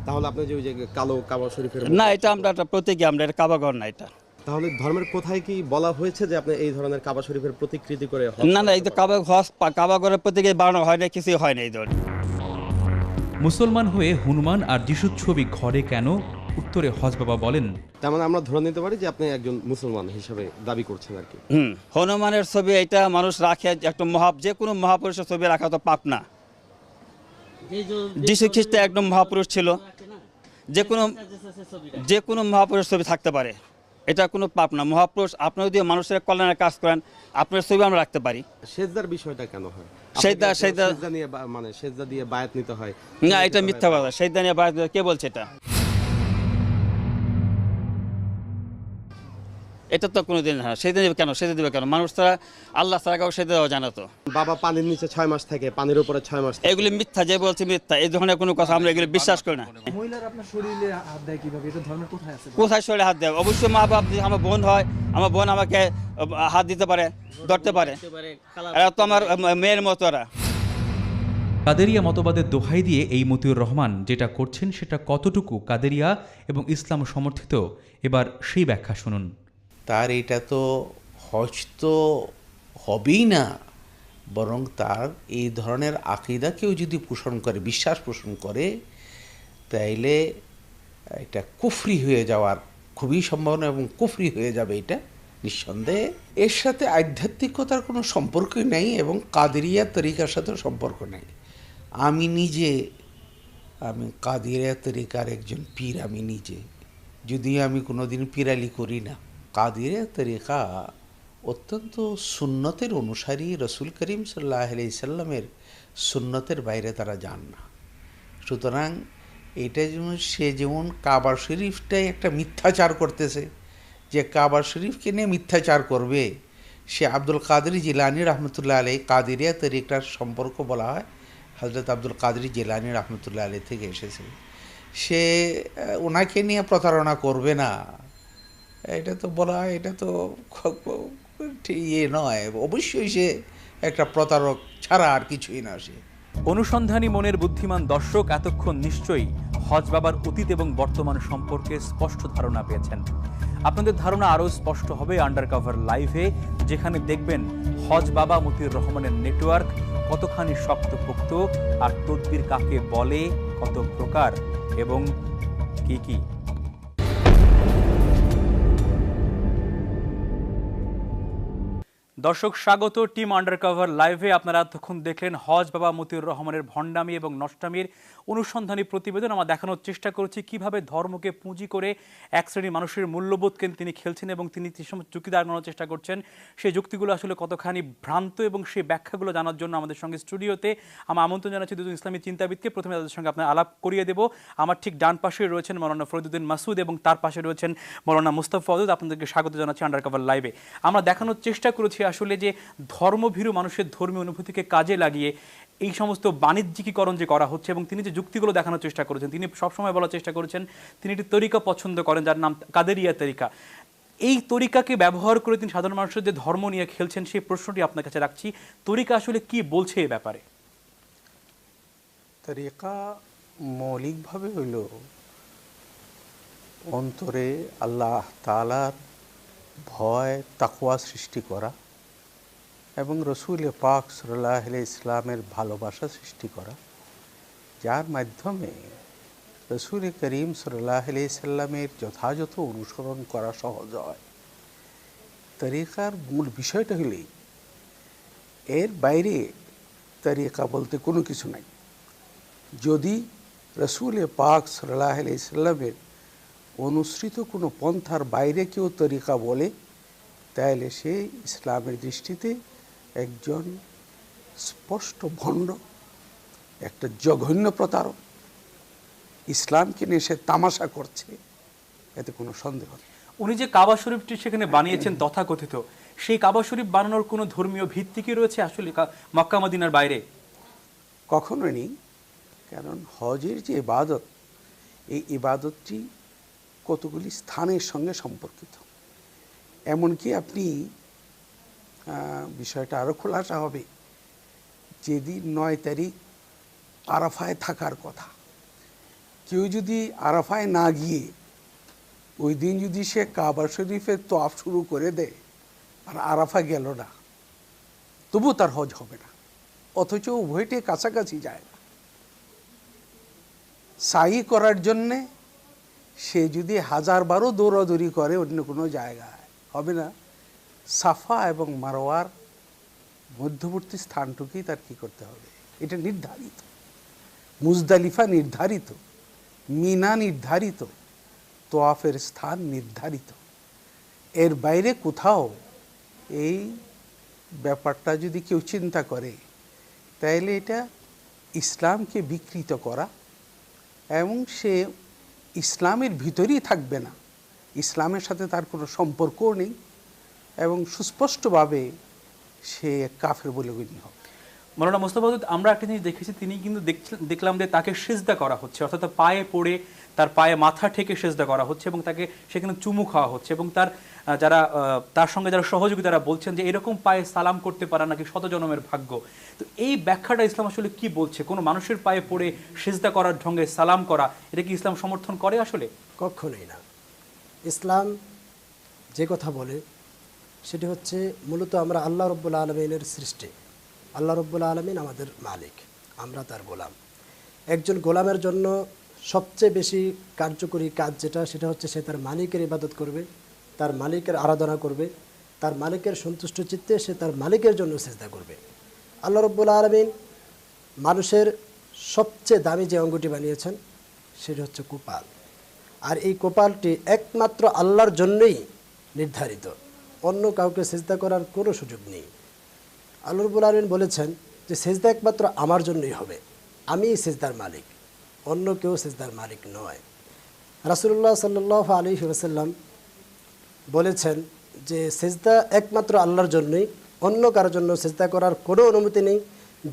তাহলে আপনি যে ওই যে কালো কাবা শরীফের না, এটা আমরা একটা প্রতীকী, আমরা এটা কাবা ঘর না এটা। তাহলে ধর্মের কোথায় কি বলা হয়েছে যে আপনি এই ধরনের কাবা শরীফের প্রতিকৃতি করে? না, এই তো কাবা ঘরের প্রতীকে বানানো হয় না, কিছুই হয় না এই ধরনের। মুসলমান হয়ে হনুমান আর যিশুর ছবি ঘরে কেন? উত্তরে হজ বাবা বলেন, তার মানে আমরা ধরে নিতে পারি যে আপনি একজন মুসলমান হিসেবে দাবি করছেন আর কি। হনুমানের ছবি এটা মানুষ রাখে, একটা যে কোনো মহাপুরুষের ছবি রাখা তো পাপ না। যিশু খ্রিস্ট একদম মহাপুরুষ ছিল, যে কোনো মহাপুরুষ ছবি থাকতে পারে, এটা কোনো পাপ না। মহাপুরুষ, আপনি যদি মানুষের কল্যাণের কাজ করেন, আপনার ছবি আমরা রাখতে পারি। সেজদার বিষয়টা কেন হয়? সেজদা নিয়ে মানে সেজদা দিয়ে বায়াত নিতে হয় না, এটা মিথ্যা কথা। সেজদা নিয়ে বায়াত কে বলছে? এটা তো কোনোদিন সেজদা দেবে কেন? সেজদা দেবে কেন? মানুষ তারা আল্লাহ ছাড়া কাউকে সেজদা দেওয়া জানা তো। বাবা পানির নিচে 6 মাস থাকে, পানির উপরে 6 মাস। এগুলি মিথ্যা, যে বলছে মিথ্যা। এই ধরনের কোনো কথা আমরা এগুলি বিশ্বাস করি না। মহিলারা আপনার শরীরে হাত দেয় কিভাবে? এটা ধর্মের কোথায় আছে? কোথায় শরীরে হাত দেয়? অবশ্যই মা বাপ, আমার বোন হয়, আমার বোন আমাকে হাত দিতে পারে, ধরতে পারে। এরা তো আমার মেয়ের মতো। এরা কাদেরিয়া মতবাদের দোহাই দিয়ে এই মতিউর রহমান যেটা করছেন সেটা কতটুকু কাদেরিয়া এবং ইসলাম সমর্থিত, এবার সেই ব্যাখ্যা শুনুন। তার এটা তো হজ তো হবেই না, বরং তার এই ধরনের আকীদা কেউ যদি পোষণ করে, বিশ্বাস পোষণ করে, তাইলে এটা কুফরি হয়ে যাওয়ার খুবই সম্ভাবনা, এবং কুফরি হয়ে যাবে এটা নিঃসন্দেহে। এর সাথে আধ্যাত্মিকতার কোনো সম্পর্কই নেই, এবং কাদেরিয়া তরিকার সাথেও সম্পর্ক নেই। আমি কাদেরিয়া তরিকার একজন পীর, আমি নিজে, যদিও আমি কোনোদিন পীরালি করি না। কাদেরিয়া তরিকা অত্যন্ত সুন্নতের অনুসারী, রসুল করিম সাল্লাল্লাহু আলাইহি সাল্লামের সুন্নতের বাইরে তারা যান না। সুতরাং এটা যেমন কাবা শরীফটাই একটা মিথ্যাচার করতেছে, যে কাবা শরীফকে নিয়ে মিথ্যাচার করবে, সে আব্দুল কাদের জিলানী রহমতুল্লাহ আলাইহি, কাদেরিয়া তরিকার সম্পর্ক বলা হয় হযরত আব্দুল কাদের জিলানী রহমতুল্লাহ আলাইহি থেকে এসেছে। সে ওনাকে নিয়ে প্রতারণা করবে না, এটা তো বলা হয়, এটা তো নয়। অবশ্যই সে একটা প্রতারক ছাড়া আর কিছুই না। সে অনুসন্ধানী মনের বুদ্ধিমান দর্শক এতক্ষণ নিশ্চয়ই হজ বাবার অতীত এবং বর্তমান সম্পর্কে স্পষ্ট ধারণা পেয়েছেন। আপনাদের ধারণা আরও স্পষ্ট হবে আন্ডারকভার লাইভে, যেখানে দেখবেন হজ বাবা মতিউর রহমানের নেটওয়ার্ক কতখানি শক্তপোক্ত, আর তদবির কাকে বলে, কত প্রকার এবং কি কি। দর্শক স্বাগত টিম আন্ডারকভার লাইভে। আপনারা এতক্ষণ দেখলেন হজ বাবা মতিউর রহমানের ভণ্ডামি এবং নষ্টামির অনুসন্ধানী প্রতিবেদন। আমরা দেখানোর চেষ্টা করেছি কিভাবে ধর্মকে পুঁজি করে এক শ্রেণীর মানুষের মূল্যবোধকে তিনি খেলছেন এবং তিনি যে সমস্ত যুক্তি দাঁড়ানোর চেষ্টা করছেন সেই যুক্তিগুলো আসলে কতখানি ভ্রান্ত এবং সেই ব্যাখ্যাগুলো জানার জন্য আমাদের সঙ্গে স্টুডিওতে আমরা আমন্ত্রণ জানাচ্ছি দুজন ইসলামী চিন্তাবিদকে। প্রথমে তাদের সঙ্গে আপনার আলাপ করিয়ে দেব। আমার ঠিক ডান পাশে রয়েছেন মৌলানা ফরিদুদ্দিন মাসুদ এবং তার পাশে রয়েছেন মৌলানা মুস্তাফা ওয়াদুদ। আপনাদেরকে স্বাগত জানাচ্ছি আন্ডারকভার লাইভে। আমরা দেখানোর চেষ্টা করেছি আসলে যে ধর্মভীরু মানুষের ধর্মীয় অনুভূতিকে কাজে লাগিয়ে এই সমস্ত বাণিজ্যিকীকরণ যে করা হচ্ছে এবং তিনি যে যুক্তিগুলো দেখানোর চেষ্টা করেছেন, তিনি সবসময় বলার চেষ্টা করেছেন তিনি একটি তরিকা পছন্দ করেন যার নাম কাদেরিয়া তরিকা। এই তরিকাকে ব্যবহার করে তিনি সাধারণ মানুষের যে ধর্ম নিয়ে খেলছেন সেই প্রশ্নটি আপনার কাছে রাখছি, তরিকা আসলে কি বলছে এই ব্যাপারে? তরিকা মৌলিকভাবে হইল অন্তরে আল্লাহ তাআলার ভয় তাকওয়া সৃষ্টি করা এবং রসুল পাক সাল্লাল্লাহু আলাইহি ইসলামের ভালোবাসা সৃষ্টি করা, যার মাধ্যমে রসুল করিম সাল্লাল্লাহু আলাইহি সাল্লামের যথাযথ অনুসরণ করা সহজ হয়। তরিকার মূল বিষয়টা হলেই এর বাইরে তরিকা বলতে কোনো কিছু নাই। যদি রসুল পাক সাল্লাল্লাহু আলাইহি সাল্লামের অনুসৃত কোনো পন্থার বাইরে কেউ তরিকা বলে তাহলে সে ইসলামের দৃষ্টিতে একজন স্পষ্ট ভণ্ড, একটা জঘন্য প্রতারক। ইসলামকে নিয়ে সে তামাশা করছে, এতে কোনো সন্দেহ নেই। উনি যে কাবা শরীফটি সেখানে বানিয়েছেন তথাকথিত, সেই কাবা শরীফ বানানোর কোনো ধর্মীয় ভিত্তি কি রয়েছে আসলে মক্কা মদিনার বাইরে? কখনোই নেই। কারণ হজের যে ইবাদত, এই ইবাদতটি কতগুলি স্থানের সঙ্গে সম্পর্কিত। এমনকি আপনি বিষয়টা আরও খোলাসা হবে, যেদিন 9 তারিখ আরাফায় থাকার কথা, কেউ যদি আরাফায় না গিয়ে ওই দিন যদি সে কাবা শরীফের তওয়াফ শুরু করে দেয় আর আরাফা গেল না, তবু তার হজ হবে না, অথচ উভয়টি কাছাকাছি যায় না। সাই করার জন্যে সে যদি 1000 বারও দৌড়াদৌড়ি করে অন্য কোনো জায়গায়, হবে না। সাফা এবং মারওয়ার মধ্যবর্তী স্থানটুকুই তার কী করতে হবে, এটা নির্ধারিত। মুজদালিফা নির্ধারিত, মিনা নির্ধারিত, তোয়াফের স্থান নির্ধারিত। এর বাইরে কোথাও এই ব্যাপারটা যদি কেউ চিন্তা করে তাইলে এটা ইসলামকে বিকৃত করা এবং সে ইসলামের ভিতরেই থাকবে না, ইসলামের সাথে তার কোনো সম্পর্কও নেই এবং সুস্পষ্টভাবে সে কাফের বলে গণ্য হবে। মৌলানা মুস্তাফা ওয়াদুদ, আমরা একটা জিনিস দেখেছি, তিনি কিন্তু দেখলাম যে তাকে সিজদা করা হচ্ছে, অর্থাৎ তার পায়ে পড়ে তার পায়ে মাথা ঠেকে সিজদা করা হচ্ছে এবং তাকে সেখানে চুমু খাওয়া হচ্ছে এবং তার সঙ্গে যারা সহযোগী তারা বলছেন যে এরকম পায়ে সালাম করতে পারা নাকি শত জনমের ভাগ্য। তো এই ব্যাখ্যাটা ইসলাম আসলে কি বলছে? কোনো মানুষের পায়ে পড়ে সিজদা করার ঢঙ্গে সালাম করা, এটা কি ইসলাম সমর্থন করে আসলে? কখনোই না। ইসলাম যে কথা বলে সেটি হচ্ছে মূলত আমরা আল্লাহ রব্বুল আলমিনের সৃষ্টি, আল্লাহ রব্বুল আলমিন আমাদের মালিক, আমরা তার গোলাম। একজন গোলামের জন্য সবচেয়ে বেশি কার্যকরী কাজ সেটা হচ্ছে সে তার মালিকের ইবাদত করবে, তার মালিকের আরাধনা করবে, তার মালিকের সন্তুষ্ট চিত্তে সে তার মালিকের জন্য সিজদা করবে। আল্লাহ রব্বুল আলমিন মানুষের সবচেয়ে দামি যে অঙ্গটি বানিয়েছেন সেটা হচ্ছে কপাল, আর এই কপালটি একমাত্র আল্লাহর জন্যই নির্ধারিত, অন্য কাউকে সিজদা করার কোনো সুযোগ নেই। আল্লাহ রাব্বুল আলামিন বলেছেন যে সিজদা একমাত্র আমার জন্যই হবে, আমিই সিজদার মালিক, অন্য কেউ সিজদার মালিক নয়। রাসূলুল্লাহ সাল্লাল্লাহু আলাইহি ওয়াসাল্লাম বলেছেন যে সিজদা একমাত্র আল্লাহর জন্যই, অন্য কারোর জন্য সিজদা করার কোনো অনুমতি নেই।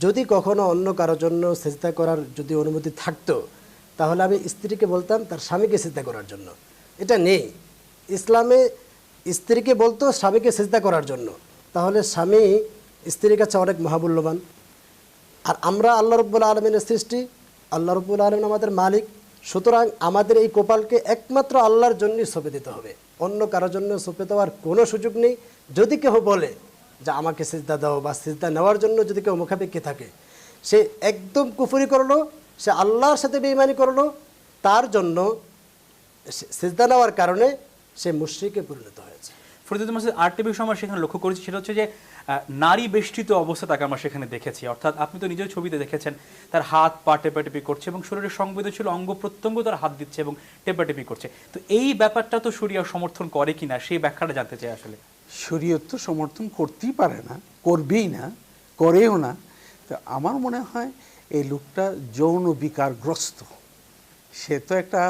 যদি কখনো অন্য কারোর জন্য সিজদা করার যদি অনুমতি থাকতো তাহলে আমি স্ত্রীকে বলতাম তার স্বামীকে সিজদা করার জন্য, এটা নেই। ইসলামে স্ত্রীকে বলতো স্বামীকে সিজদা করার জন্য, তাহলে স্বামী স্ত্রীর কাছে অনেক মহামূল্যবান। আর আমরা আল্লাহ রাব্বুল আলামিনের সৃষ্টি, আল্লাহ রাব্বুল আলামিন আমাদের মালিক, সুতরাং আমাদের এই কপালকে একমাত্র আল্লাহর জন্যই সঁপে দিতে হবে, অন্য কারোর জন্য সঁপে দেওয়ার কোনো সুযোগ নেই। যদি কেউ বলে যে আমাকে সিজদা দাও, বা সিজদা নেওয়ার জন্য যদি কেউ মুখাপেক্ষী থাকে, সে একদম কুফরি করলো, সে আল্লাহর সাথে বেঈমানি করলো, তার জন্য সিজদা নেওয়ার কারণে সে মুশরিকে পরিণত হয়েছে। ফরিদুল মাসুদ, আরেকটা বিষয় আমরা সেখানে লক্ষ্য করেছি, সেটা হচ্ছে যে নারী বেষ্টিত অবস্থা তাকে আমরা সেখানে দেখেছি। অর্থাৎ আপনি তো নিজের ছবিতে দেখেছেন তার হাত পা টেপাটেপি করছে এবং শরীরের সংবেদনশীল অঙ্গ প্রত্যঙ্গ তার হাত দিচ্ছে এবং টেপাটেপি করছে। তো এই ব্যাপারটা তো শরিয়া সমর্থন করে কিনা সেই ব্যাখ্যাটা জানতে চাই আসলে। শরীয়ত তো সমর্থন করতেই পারে না, করবেই না, করেও না। তো আমার মনে হয় এই লোকটা যৌন বিকারগ্রস্ত, সে তো একটা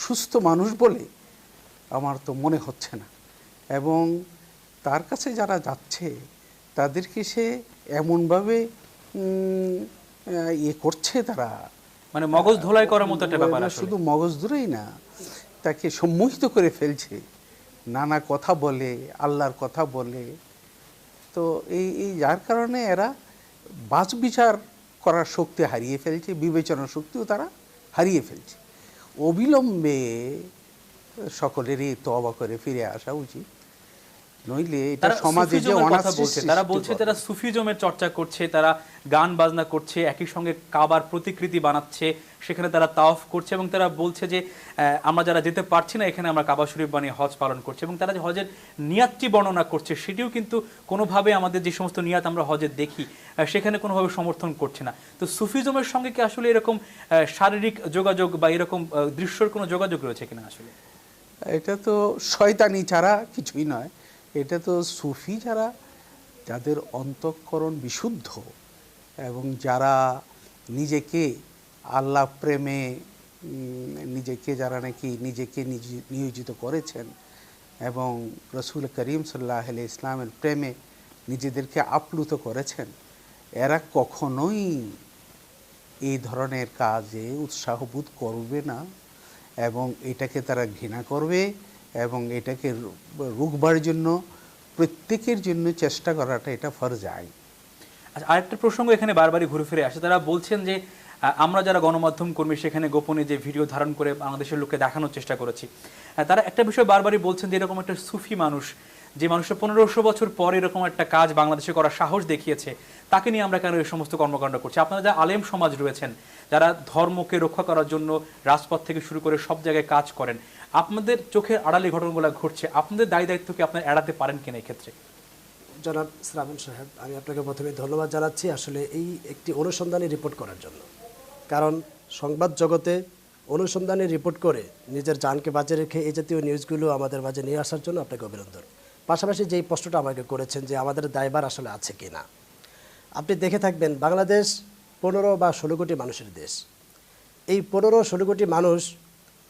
সুস্থ মানুষ বলে আমার তো মনে হচ্ছে না। এবং তার কাছে যারা যাচ্ছে তাদেরকে সে এমনভাবে ইয়ে করছে, তারা মানে মগজ ধোলাই করার মতো একটা ব্যাপার। শুধু মগজ ধরেই না, তাকে সম্মোহিত করে ফেলছে, নানা কথা বলে, আল্লাহর কথা বলে। তো এই যার কারণে এরা বাছ বিচার করার শক্তি হারিয়ে ফেলছে, বিবেচনার শক্তিও তারা হারিয়ে ফেলছে। অবিলম্বে সকলেরই তওবা করে ফিরে আসা উচিত, নইলে এটা সমাজে যে তারা বলছে তারা সুফিজমের চর্চা করছে, তারা গান বাজনা করছে, একই সঙ্গে কাবার প্রতিকৃতি বানাচ্ছে, সেখানে তারা তাওয়াফ করছে এবং তারা বলছে যে আমরা যারা যেতে পারছি না এখানে আমরা কাবা শরীফ বানিয়ে হজ পালন করছি। এবং তারা যে হজের নিয়াতটি বর্ণনা করছে সেটিও কিন্তু কোনোভাবে আমাদের যে সমস্ত নিয়াত আমরা হজে দেখি সেখানে কোনোভাবে সমর্থন করছে না। তো সুফিজমের সঙ্গে কি আসলে এরকম শারীরিক যোগাযোগ বা এরকম দৃশ্যর কোনো যোগাযোগ রয়েছে কিনা? আসলে এটা তো শয়তানি ছাড়া কিছুই নয়। এটা তো সুফি যারা, যাদের অন্তঃকরণ বিশুদ্ধ এবং যারা নিজেকে আল্লাহ প্রেমে নিজেকে যারা নাকি নিজেকে নিয়োজিত করেছেন এবং রসুল করিম সাল্লাল্লাহু আলাইহি ইসলামের প্রেমে নিজেদেরকে আপ্লুত করেছেন, এরা কখনোই এই ধরনের কাজে উৎসাহ বোধ করবে না এবং এটাকে তারা ঘৃণা করবে এবং এটাকে রুখবার জন্য প্রত্যেকের জন্য চেষ্টা করাটা এটা ফরজ আইন। আচ্ছা, আরেকটা প্রসঙ্গ এখানে বারবারই ঘুরে ফিরে আসে। তারা বলছেন যে আমরা যারা গণমাধ্যম কর্মী সেখানে গোপনে যে ভিডিও ধারণ করে বাংলাদেশের লোককে দেখানোর চেষ্টা করেছি, তারা একটা বিষয় বারবারই বলছেন যে এরকম একটা সুফি মানুষ, যে মানুষের 1500 বছর পর এরকম একটা কাজ বাংলাদেশে করার সাহস দেখিয়েছে, তাকে নিয়ে আমরা কেন এই সমস্ত কর্মকাণ্ড করছি? আপনারা যারা আলেম সমাজ রয়েছেন, যারা ধর্মকে রক্ষা করার জন্য রাজপথ থেকে শুরু করে সব জায়গায় কাজ করেন, আপনাদের চোখের আড়ালে ঘটনাগুলো ঘটছে, আপনাদের দায় দায়িত্বকে আপনারা এড়াতে পারেন কিনা এই ক্ষেত্রে? জনাব শ্রাবণ সাহেব, আমি আপনাকে প্রথমে ধন্যবাদ জানাচ্ছি আসলে এই একটি অনুসন্ধানী রিপোর্ট করার জন্য। কারণ সংবাদ জগতে অনুসন্ধানী রিপোর্ট করে নিজের জানকে বাঁচে রেখে এই জাতীয় নিউজগুলো আমাদের মাঝে নিয়ে আসার জন্য আপনাকে অভিনন্দন। পাশাপাশি যেই প্রশ্নটা আমাকে করেছেন যে আমাদের দায়ভার আসলে আছে কি না, আপনি দেখে থাকবেন বাংলাদেশ 15 বা 16 কোটি মানুষের দেশ। এই 15-16 কোটি মানুষ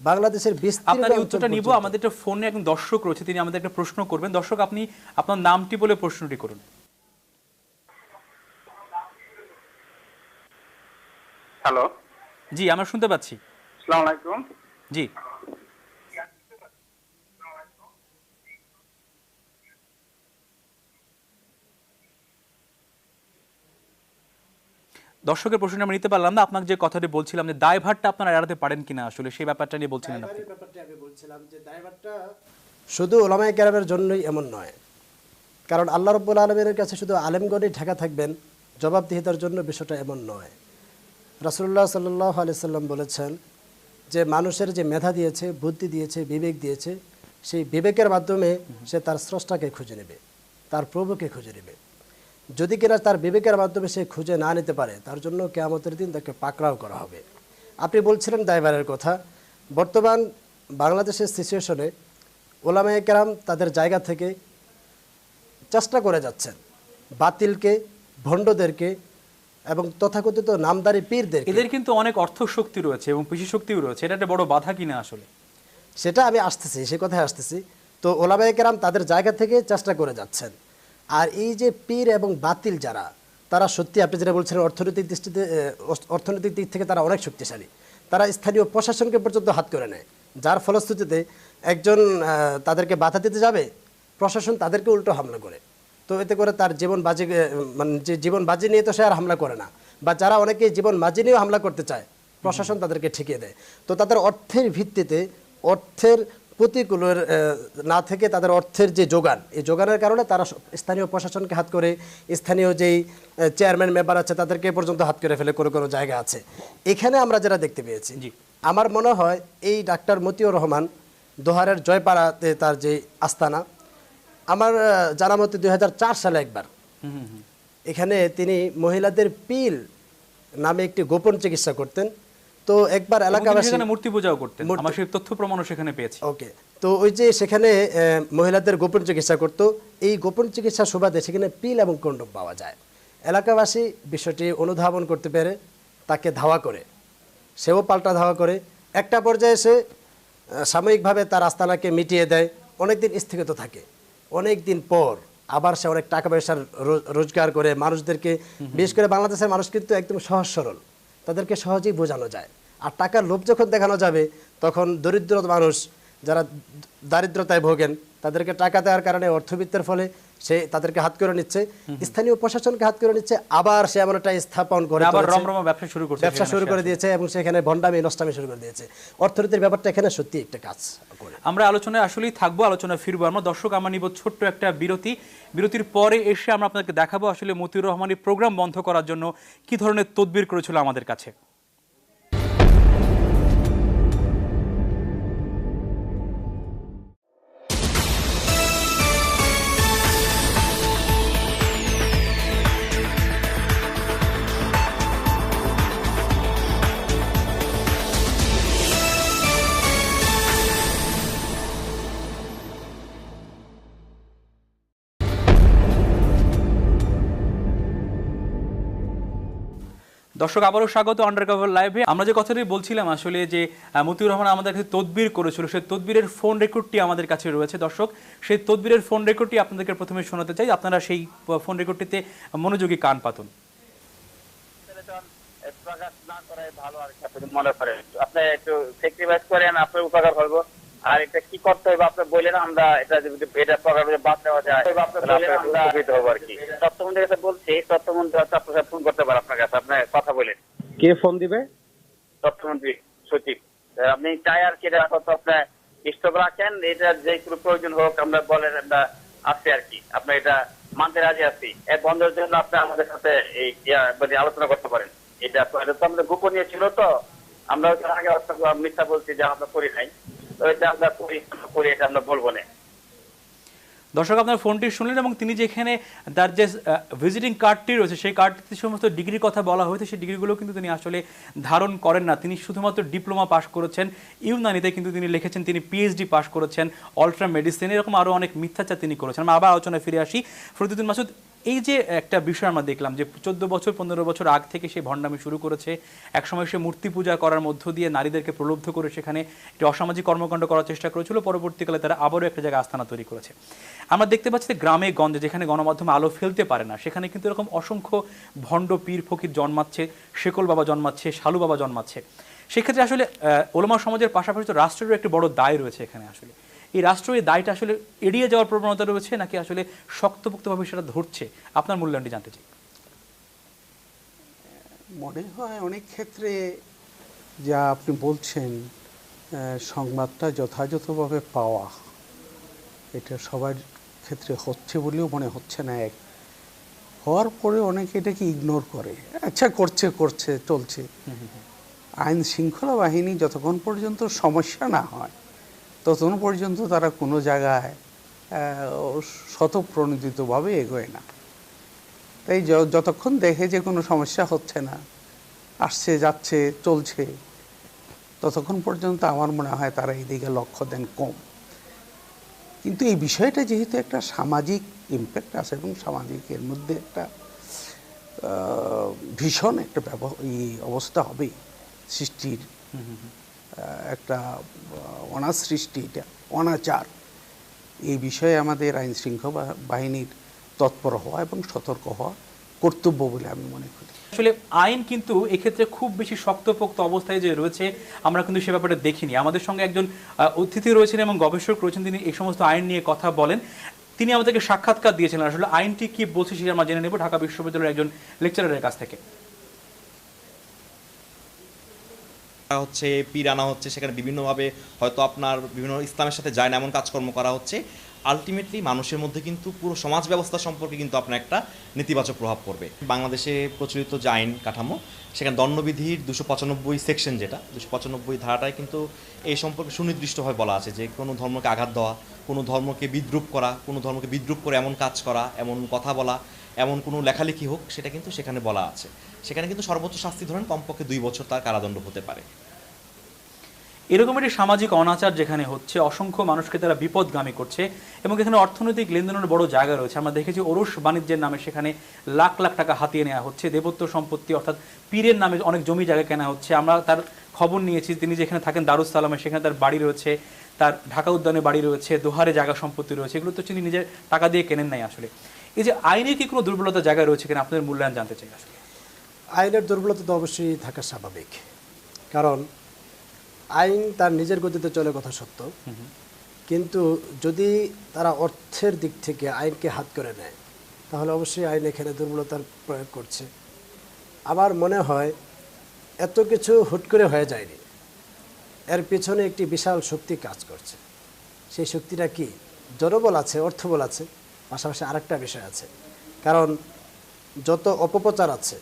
বাংলাদেশের আপনার উত্তরটা নিব। আমাদের একটা ফোনে একজন দর্শক রয়েছে, তিনি আমাদের একটা প্রশ্ন করবেন। দর্শক, আপনি আপনার নামটি বলে প্রশ্নটি করুন। হ্যালো, জি আমরা শুনতে পাচ্ছি। আসসালামু আলাইকুম। জি, দর্শকের প্রশ্ন আমরা নিতে পারলাম না। আপনাকে যে কথাটি বলছিলাম যে দায়ভারটা আপনারা এড়াতে পারেন কিনা, আসলে সেই ব্যাপারটা নিয়ে বলছিলেন আপনি। আমি বলছিলাম যে দায়ভারটা শুধু উলামায়ে কেরামের জন্যই এমন নয়, কারণ আল্লাহ রাব্বুল আলামিনের কাছে শুধু আলেমগণই ঢাকা থাকবেন জবাবদিহিতার জন্য, বিষয়টা এমন নয়। রাসূলুল্লাহ সাল্লাল্লাহু আলাইহি সাল্লাম বলেছেন যে মানুষের যে মেধা দিয়েছে, বুদ্ধি দিয়েছে, বিবেক দিয়েছে, সেই বিবেকের মাধ্যমে সে তার স্রষ্টাকে খুঁজে নেবে, তার প্রভুকে খুঁজে নেবে। যদি কিনা তার বিবেকের মাধ্যমে সে খুঁজে না নিতে পারে, তার জন্য কিয়ামতের দিন তাকে পাকড়াও করা হবে। আপনি বলছিলেন দায়ভারের কথা। বর্তমান বাংলাদেশের সিচুয়েশনে ওলামায়ে কেরাম তাদের জায়গা থেকে চেষ্টা করে যাচ্ছেন বাতিলকে, ভণ্ডদেরকে এবং তথাকথিত নামদারি পীরদের। এদের কিন্তু অনেক অর্থ শক্তি রয়েছে এবং পেশি শক্তিও রয়েছে, এটা একটা বড় বাধা কিনা আসলে? সেটা আমি আসতেছি, সে কথায় আসতেছি। তো ওলামায়ে কেরাম তাদের জায়গা থেকে চেষ্টা করে যাচ্ছেন। আর এই যে পীর এবং বাতিল যারা, তারা সত্যি আপনি যেটা বলছিলেন অর্থনৈতিক দিক থেকে তারা অনেক শক্তিশালী। তারা স্থানীয় প্রশাসনকে পর্যন্ত হাত করে নেয়, যার ফলশ্রুতিতে একজন তাদেরকে বাধা দিতে যাবে, প্রশাসন তাদেরকে উল্টো হামলা করে। তো এতে করে তার জীবন বাজি, মানে যে জীবন বাজি নিয়ে তো সে আর হামলা করে না, বা যারা অনেকে জীবন বাজি নিয়েও হামলা করতে চায়, প্রশাসন তাদেরকে ঠেকিয়ে দেয়। তো তাদের অর্থের ভিত্তিতে, অর্থের প্রতিকূলের না থেকে তাদের অর্থের যে যোগান, এই যোগানের কারণে তারা স্থানীয় প্রশাসনকে হাত করে, স্থানীয় যেই চেয়ারম্যান মেম্বার আছে তাদেরকে পর্যন্ত হাত করে ফেলে কোনো কোনো জায়গা আছে। এখানে আমরা যেটা দেখতে পেয়েছি, আমার মনে হয় এই ডাক্তার মতিউর রহমান দোহারের জয়পাড়াতে তার যে আস্তানা, আমার জানা মতে 2004 সালে একবার এখানে তিনি মহিলাদের পিল নামে একটি গোপন চিকিৎসা করতেন। তো একবার এলাকাবাসী সেখানে মূর্তি পূজাও করতেন, আমার সেই তথ্য প্রমাণও সেখানে পেয়েছি। ওকে, তো ওই যে সেখানে মহিলাদের গোপন চিকিৎসা করত, এই গোপন চিকিৎসা সুবাদে সেখানে পিল এবং কন্ডম পাওয়া যায়। এলাকাবাসী বিষয়টি অনুধাবন করতে পেরে তাকে ধাওয়া করে, সেও পাল্টা ধাওয়া করে, একটা পর্যায়ে সে সাময়িকভাবে তার আস্তানাকে মিটিয়ে দেয়, অনেকদিন স্থগিত থাকে। অনেক দিন পর আবার সে অনেক টাকা পয়সার রোজগার করে মানুষদেরকে, বিশেষ করে বাংলাদেশের মানুষ কিন্তু একদম সহজ সরল, তাদেরকে সহজেই বোঝানো যায়। আর টাকার লোভ যখন দেখানো যাবে তখন দরিদ্র মানুষ যারা দারিদ্রতায় ভোগেন তাদেরকে টাকা দেওয়ার কারণে, অর্থবিত্তের ফলে সে তাদেরকে হাত করে নিচ্ছে, স্থানীয় প্রশাসনকে হাত করে নিচ্ছে, আবার সে এমন একটা স্থাপন করে ব্যবসা শুরু করে দিয়েছে এবং সেখানে ভণ্ডামি নষ্টামি শুরু করে দিয়েছে। অর্থনীতির ব্যাপারটা এখানে সত্যি একটা কাজ করে। আমরা আলোচনায় আসলেই থাকবো, আলোচনা ফিরবো আমরা। দর্শক, আমরা নিব ছোট্ট একটা বিরতি। বিরতির পরে এসে আমরা আপনাদেরকে দেখাবো আসলে মতিউর রহমানের প্রোগ্রাম বন্ধ করার জন্য কি ধরনের তদবির করেছিল আমাদের কাছে। দর্শক, আবারও স্বাগত আন্ডারকভার লাইভে। আমরা যে কথাটি বলছিলাম আসলে যে মতিউর রহমান আমাদের কাছে তদবির করেছিল, সেই তদবিরের ফোন রেকর্ডটি আমাদের কাছে রয়েছে। দর্শক, সেই তদবিরের ফোন রেকর্ডটি আপনাদেরকে প্রথমে শোনাতে চাই, আপনারা সেই ফোন রেকর্ডটিতে মনোযোগী কান পাতুন। ভালো আর কি মনে করেন, আপনি একটু স্যাক্রিফাইস করেন, আপনার উপকার করবো। আর এটা কি করতে হবে আপনি বললেন, আমরা এটা যদি এটা প্রোগ্রামে বাদ দেওয়া যায় আমরা উপকৃত হবো আর কি। তথ্যমন্ত্রীর কাছে বলছি, তথ্যমন্ত্রী হয়তো আপনার ফোন করতে পারে আপনার কাছে, আপনি কথা বলেন। কে ফোন দিবে? তথ্যমন্ত্রী সচিব। আপনি চাই আর কি এটা আপনার স্টপ রাখেন, এটা যে কোনো প্রয়োজন হোক আমরা বলেন, আমরা আসছি আর কি, আপনার এটা মানতে রাজি আছি। এর বন্ধের জন্য আপনি আমাদের সাথে এই আলোচনা করতে পারেন। এটা তো আমাদের গোপনীয় ছিল, তো আমরা আগে মিথ্যা বলছি যে আমরা করি নাই, তো এটা আমরা করি এটা আমরা বলবো না। দর্শক, আপনার ফোনটি শুনলেন এবং তিনি যেখানে তার যে ভিজিটিং কার্ডটি রয়েছে সেই কার্ডটিতে সমস্ত ডিগ্রির কথা বলা হয়েছে, সেই ডিগ্রিগুলো কিন্তু তিনি আসলে ধারণ করেন না। তিনি শুধুমাত্র ডিপ্লোমা পাশ করেছেন ইউনানিতে, কিন্তু তিনি লিখেছেন তিনি পিএইচডি পাশ করেছেন আল্ট্রা মেডিসিন, এরকম আরও অনেক মিথ্যাচার তিনি করেছেন। আমরা আবার আলোচনায় ফিরে আসি। ফরিদুদ্দিন মাসুদ, এই যে একটা বিষয় আমরা দেখলাম যে 14 বছর 15 বছর আগ থেকে সে ভণ্ডামি শুরু করেছে, একসময় সে মূর্তি পূজা করার মধ্য দিয়ে নারীদেরকে প্রলুব্ধ করে সেখানে একটি অসামাজিক কর্মকাণ্ড করার চেষ্টা করেছিল, পরবর্তীকালে তারা আবারও একটা জায়গায় আস্তানা তৈরি করেছে। আমরা দেখতে পাচ্ছি যে গ্রামে গঞ্জে যেখানে গণমাধ্যম আলো ফেলতে পারে না, সেখানে কিন্তু এরকম অসংখ্য ভণ্ড পীর ফকির জন্মাচ্ছে, শেকল বাবা জন্মাচ্ছে, শালু বাবা জন্মাচ্ছে। সেক্ষেত্রে আসলে ওলামা সমাজের পাশাপাশি তো রাষ্ট্রেরও একটি বড় দায় রয়েছে এখানে। আসলে এই রাষ্ট্র এই দায়টা আসলে এড়িয়ে যাওয়ার প্রবণতা রয়েছে নাকি আসলে শক্তপোক্তভাবে সেটা ধরছে? আপনার মূল্যায়নটি জানতে চাই। মনে হয় অনেক ক্ষেত্রে যা আপনি বলছেন, সংবাদটা যথাযথভাবে পাওয়া এটা সবার ক্ষেত্রে হচ্ছে বলেও মনে হচ্ছে না। এক হওয়ার পরে অনেকে এটাকে ইগনোর করে, আচ্ছা করছে চলছে। আইন শৃঙ্খলা বাহিনী যতক্ষণ পর্যন্ত সমস্যা না হয় ততক্ষণ পর্যন্ত তারা কোনো জায়গায় স্বতঃপ্রণোদিতভাবে এগোয় না। তাই যতক্ষণ দেখে যে কোনো সমস্যা হচ্ছে না, আসছে যাচ্ছে চলছে, ততক্ষণ পর্যন্ত আমার মনে হয় তারা এই দিকে লক্ষ্য দেন কম। কিন্তু এই বিষয়টা যেহেতু একটা সামাজিক ইম্প্যাক্ট আছে এবং সামাজিকের মধ্যে একটা ভীষণ একটা অবস্থা হবে সৃষ্টির, একটা অনাসৃষ্টি, এটা অনাচার, এই বিষয়ে আমাদের আইন শৃঙ্খলা বাহিনীর তৎপর হওয়া এবং সতর্ক হওয়া কর্তব্য বলে আমি মনে করি। আসলে আইন কিন্তু এক্ষেত্রে খুব বেশি শক্তপোক্ত অবস্থায় যে রয়েছে আমরা কিন্তু সে ব্যাপারে দেখিনি। আমাদের সঙ্গে একজন অতিথি রয়েছেন এবং গবেষক রয়েছেন, তিনি এই সমস্ত আইন নিয়ে কথা বলেন। তিনি আমাদেরকে সাক্ষাৎকার দিয়েছিলেন। আসলে আইনটি কি বলছে সেটা আমরা জেনে নেব ঢাকা বিশ্ববিদ্যালয়ের একজন লেকচারারের কাছ থেকে। হচ্ছে পীর আনা হচ্ছে, সেখানে বিভিন্নভাবে হয়তো আপনার বিভিন্ন ইসলামের সাথে যায় না এমন কাজকর্ম করা হচ্ছে, আলটিমেটলি মানুষের মধ্যে কিন্তু পুরো সমাজ ব্যবস্থা সম্পর্কে কিন্তু আপনার একটা নেতিবাচক প্রভাব পড়বে। বাংলাদেশে প্রচলিত যে আইন কাঠামো, সেখানে দণ্ডবিধির 295 সেকশন, যেটা 295 ধারাটায় কিন্তু এই সম্পর্কে সুনির্দিষ্টভাবে বলা আছে যে কোনো ধর্মকে আঘাত দেওয়া, কোনো ধর্মকে বিদ্রূপ করা, কোনো ধর্মকে বিদ্রূপ করে এমন কাজ করা, এমন কথা বলা, এমন কোনো লেখালেখি হোক, সেটা কিন্তু সেখানে বলা আছে। সেখানে কিন্তু সর্বোচ্চ শাস্তি ধরেন কমপক্ষে 2 বছর তার কারাদণ্ড হতে পারে। এরকম একটি সামাজিক অনাচার যেখানে হচ্ছে, অসংখ্য মানুষকে তারা বিপদগামী করছে এবং এখানে অর্থনৈতিক লেনদেনের বড় জায়গা রয়েছে। আমরা দেখেছি ওরস বাণিজ্যের নামে সেখানে লাখ লাখ টাকা হাতিয়ে নেওয়া হচ্ছে, দেবত্ব সম্পত্তি অর্থাৎ পীরের নামে অনেক জমি জায়গা কেনা হচ্ছে। আমরা তার খবর নিয়েছি, তিনি যেখানে থাকেন দারুস সালামে, সেখানে তার বাড়ি রয়েছে, তার ঢাকা উদ্যানে বাড়ি রয়েছে, দোহারে জায়গা সম্পত্তি রয়েছে, এগুলো তো তিনি নিজের টাকা দিয়ে কেনেন নাই। আসলে এই যে আইনে কি কোনো দুর্বলতা জায়গা রয়েছে কিনা আপনাদের মূল্যায়ন জানতে চাই। আসলে আইনের দুর্বলতা তো অবশ্যই থাকা স্বাভাবিক, কারণ আইন তার নিজের গতিতে চলে কথা সত্য, কিন্তু যদি তারা অর্থের দিক থেকে আইনকে হাত করে নেয় তাহলে অবশ্যই আইন এখানে দুর্বলতার প্রয়োগ করছে। আমার মনে হয় এত কিছু হুট করে হয়ে যায়নি, এর পেছনে একটি বিশাল শক্তি কাজ করছে। সেই শক্তিটা কি? জনবল আছে, অর্থবল আছে, পাশাপাশি আরেকটা বিষয় আছে। কারণ যত অপপ্রচার আছে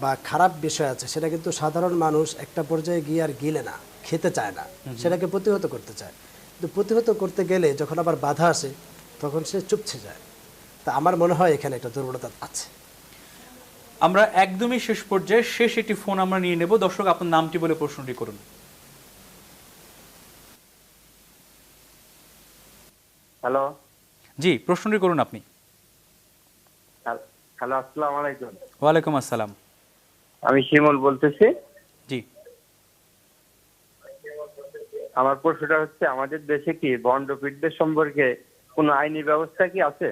বা খারাপ বিষয় আছে, সেটা কিন্তু সাধারণ মানুষ একটা পর্যায়ে গিয়ে আর গিলে না, খেতে চায় না, সেটাকে প্রতিহত করতে চায়। কিন্তু প্রতিহত করতে গেলে যখন আবার বাধা আসে তখন সে চুপছে যায়। তা আমার মনে হয় এখানে একটা দুর্বলতা আছে। আমরা একদমই শেষ পর্যায়ে শেষ একটি ফোন আমরা নিয়ে নেব। দর্শক, আপনার নামটি বলে প্রশ্নটি করুন। হ্যালো, জি, প্রশ্নটি করুন আপনি। হ্যালো, আসসালামু আলাইকুম। ওয়ালাইকুম আসসালাম। আমি শিমুল বলতেছি। জি, আমার প্রশ্নটা হচ্ছে, আমাদের দেশে কি বন্ডপীঠদের সম্পর্কে কোনো আইনি ব্যবস্থা কি আছে?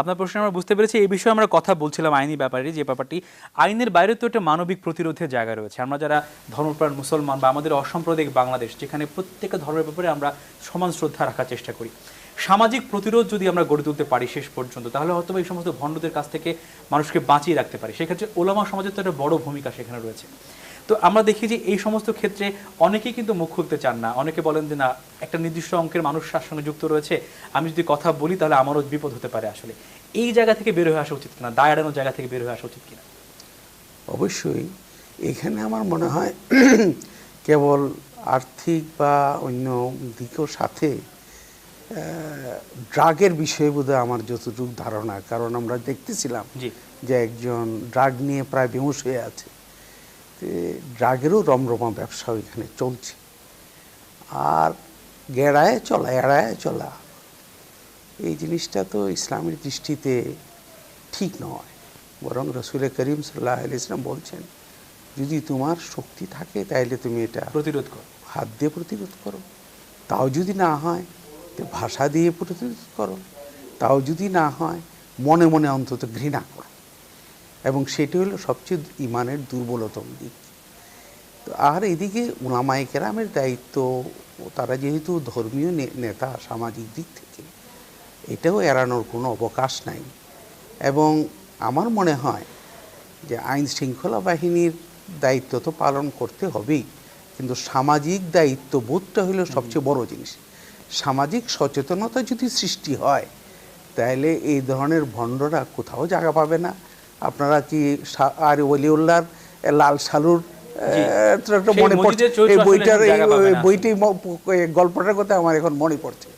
আপনার প্রশ্ন আমরা বুঝতে পেরেছি। এই বিষয়ে আমরা কথা বলছিলাম আইনি ব্যাপারে, যে ব্যাপারটি আইনের বাইরে তো একটা মানবিক প্রতিরোধের জায়গা রয়েছে। আমরা যারা ধর্মপ্রাণ মুসলমান বা আমাদের অসাম্প্রদায়িক বাংলাদেশ, যেখানে প্রত্যেকটা ধর্মের ব্যাপারে আমরা সমান শ্রদ্ধা রাখার চেষ্টা করি, সামাজিক প্রতিরোধ যদি আমরা গড়ে তুলতে পারি শেষ পর্যন্ত, তাহলে হয়তো এই সমস্ত ভণ্ডদের কাছ থেকে মানুষকে বাঁচিয়ে রাখতে পারি। সেক্ষেত্রে ওলামা সমাজের তো একটা বড় ভূমিকা সেখানে রয়েছে। তো আমরা দেখি যে এই সমস্ত ক্ষেত্রে অনেকেই কিন্তু মুখ খুলতে চান না। অনেকে বলেন যে না, একটা নির্দিষ্ট অঙ্কের মানুষ তার সঙ্গে যুক্ত রয়েছে, আমি যদি কথা বলি তাহলে আমারও বিপদ হতে পারে। আসলে এই জায়গা থেকে বের হয়ে আসা উচিত কিনা, দায় এড়ানোর জায়গা থেকে বের হয়ে আসা উচিত কিনা? অবশ্যই এখানে আমার মনে হয় কেবল আর্থিক বা অন্য দিকের সাথে ড্রাগের বিষয়ে বোধহয় আমার যতটুকু ধারণা, কারণ আমরা দেখতেছিলাম যে একজন ড্রাগ নিয়ে প্রায় বেহুশ হয়ে আছে। ড্রাগেরও রমরমা ব্যবসা এখানে চলছে। আর এড়ায় চলা এই জিনিসটা তো ইসলামের দৃষ্টিতে ঠিক নয়। বরং রসুল করিম সাল্লাল্লাহু আলাইহি ওয়াসাল্লাম বলছেন, যদি তোমার শক্তি থাকে তাহলে তুমি এটা প্রতিরোধ করো, হাত দিয়ে প্রতিরোধ করো। তাও যদি না হয় তো ভাষা দিয়ে প্রতিরোধ করো। তাও যদি না হয় মনে মনে অন্তত ঘৃণা করো। এবং সেটি হলো সবচেয়ে ইমানের দুর্বলতম দিক। তো আর এদিকে উলামায়ে কেরামের দায়িত্ব, তারা যেহেতু ধর্মীয় নেতা, সামাজিক দিক থেকে এটাও এড়ানোর কোনো অবকাশ নাই। এবং আমার মনে হয় যে আইন শৃঙ্খলা বাহিনীর দায়িত্ব তো পালন করতে হবেই, কিন্তু সামাজিক দায়িত্ববোধটা হলো সবচেয়ে বড় জিনিস। সামাজিক সচেতনতা যদি সৃষ্টি হয় তাহলে এই ধরনের ভণ্ডরা কোথাও জায়গা পাবে না। আপনারা কি আর ওলিউল্লাহর লাল সালুর মনে পড়ছে, এই বইটি গল্পটার কথা আমার এখন মনে পড়ছে।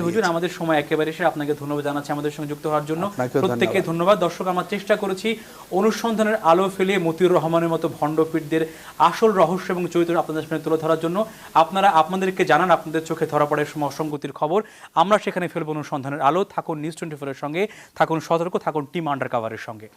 হুজুর, আমাদের সময় একেবারে শেষ। আপনাকে ধন্যবাদ জানাচ্ছি আমাদের সঙ্গে যুক্ত হওয়ার জন্য। প্রত্যেককে ধন্যবাদ। দর্শক, আমরা চেষ্টা করেছি অনুসন্ধানের আলো ফেলে মতিউর রহমানের মতো ভণ্ডপীঠদের আসল রহস্য এবং চরিত্র আপনাদের সামনে তুলে ধরার জন্য। আপনারা আপনাদেরকে জানান আপনাদের চোখে ধরা পড়ে সময় অসঙ্গতির খবর, আমরা সেখানে ফেলব অনুসন্ধানের আলো। থাকুন নিউজ 24 এর সঙ্গে, থাকুন সতর্ক, থাকুন টিম আন্ডার কভারের সঙ্গে।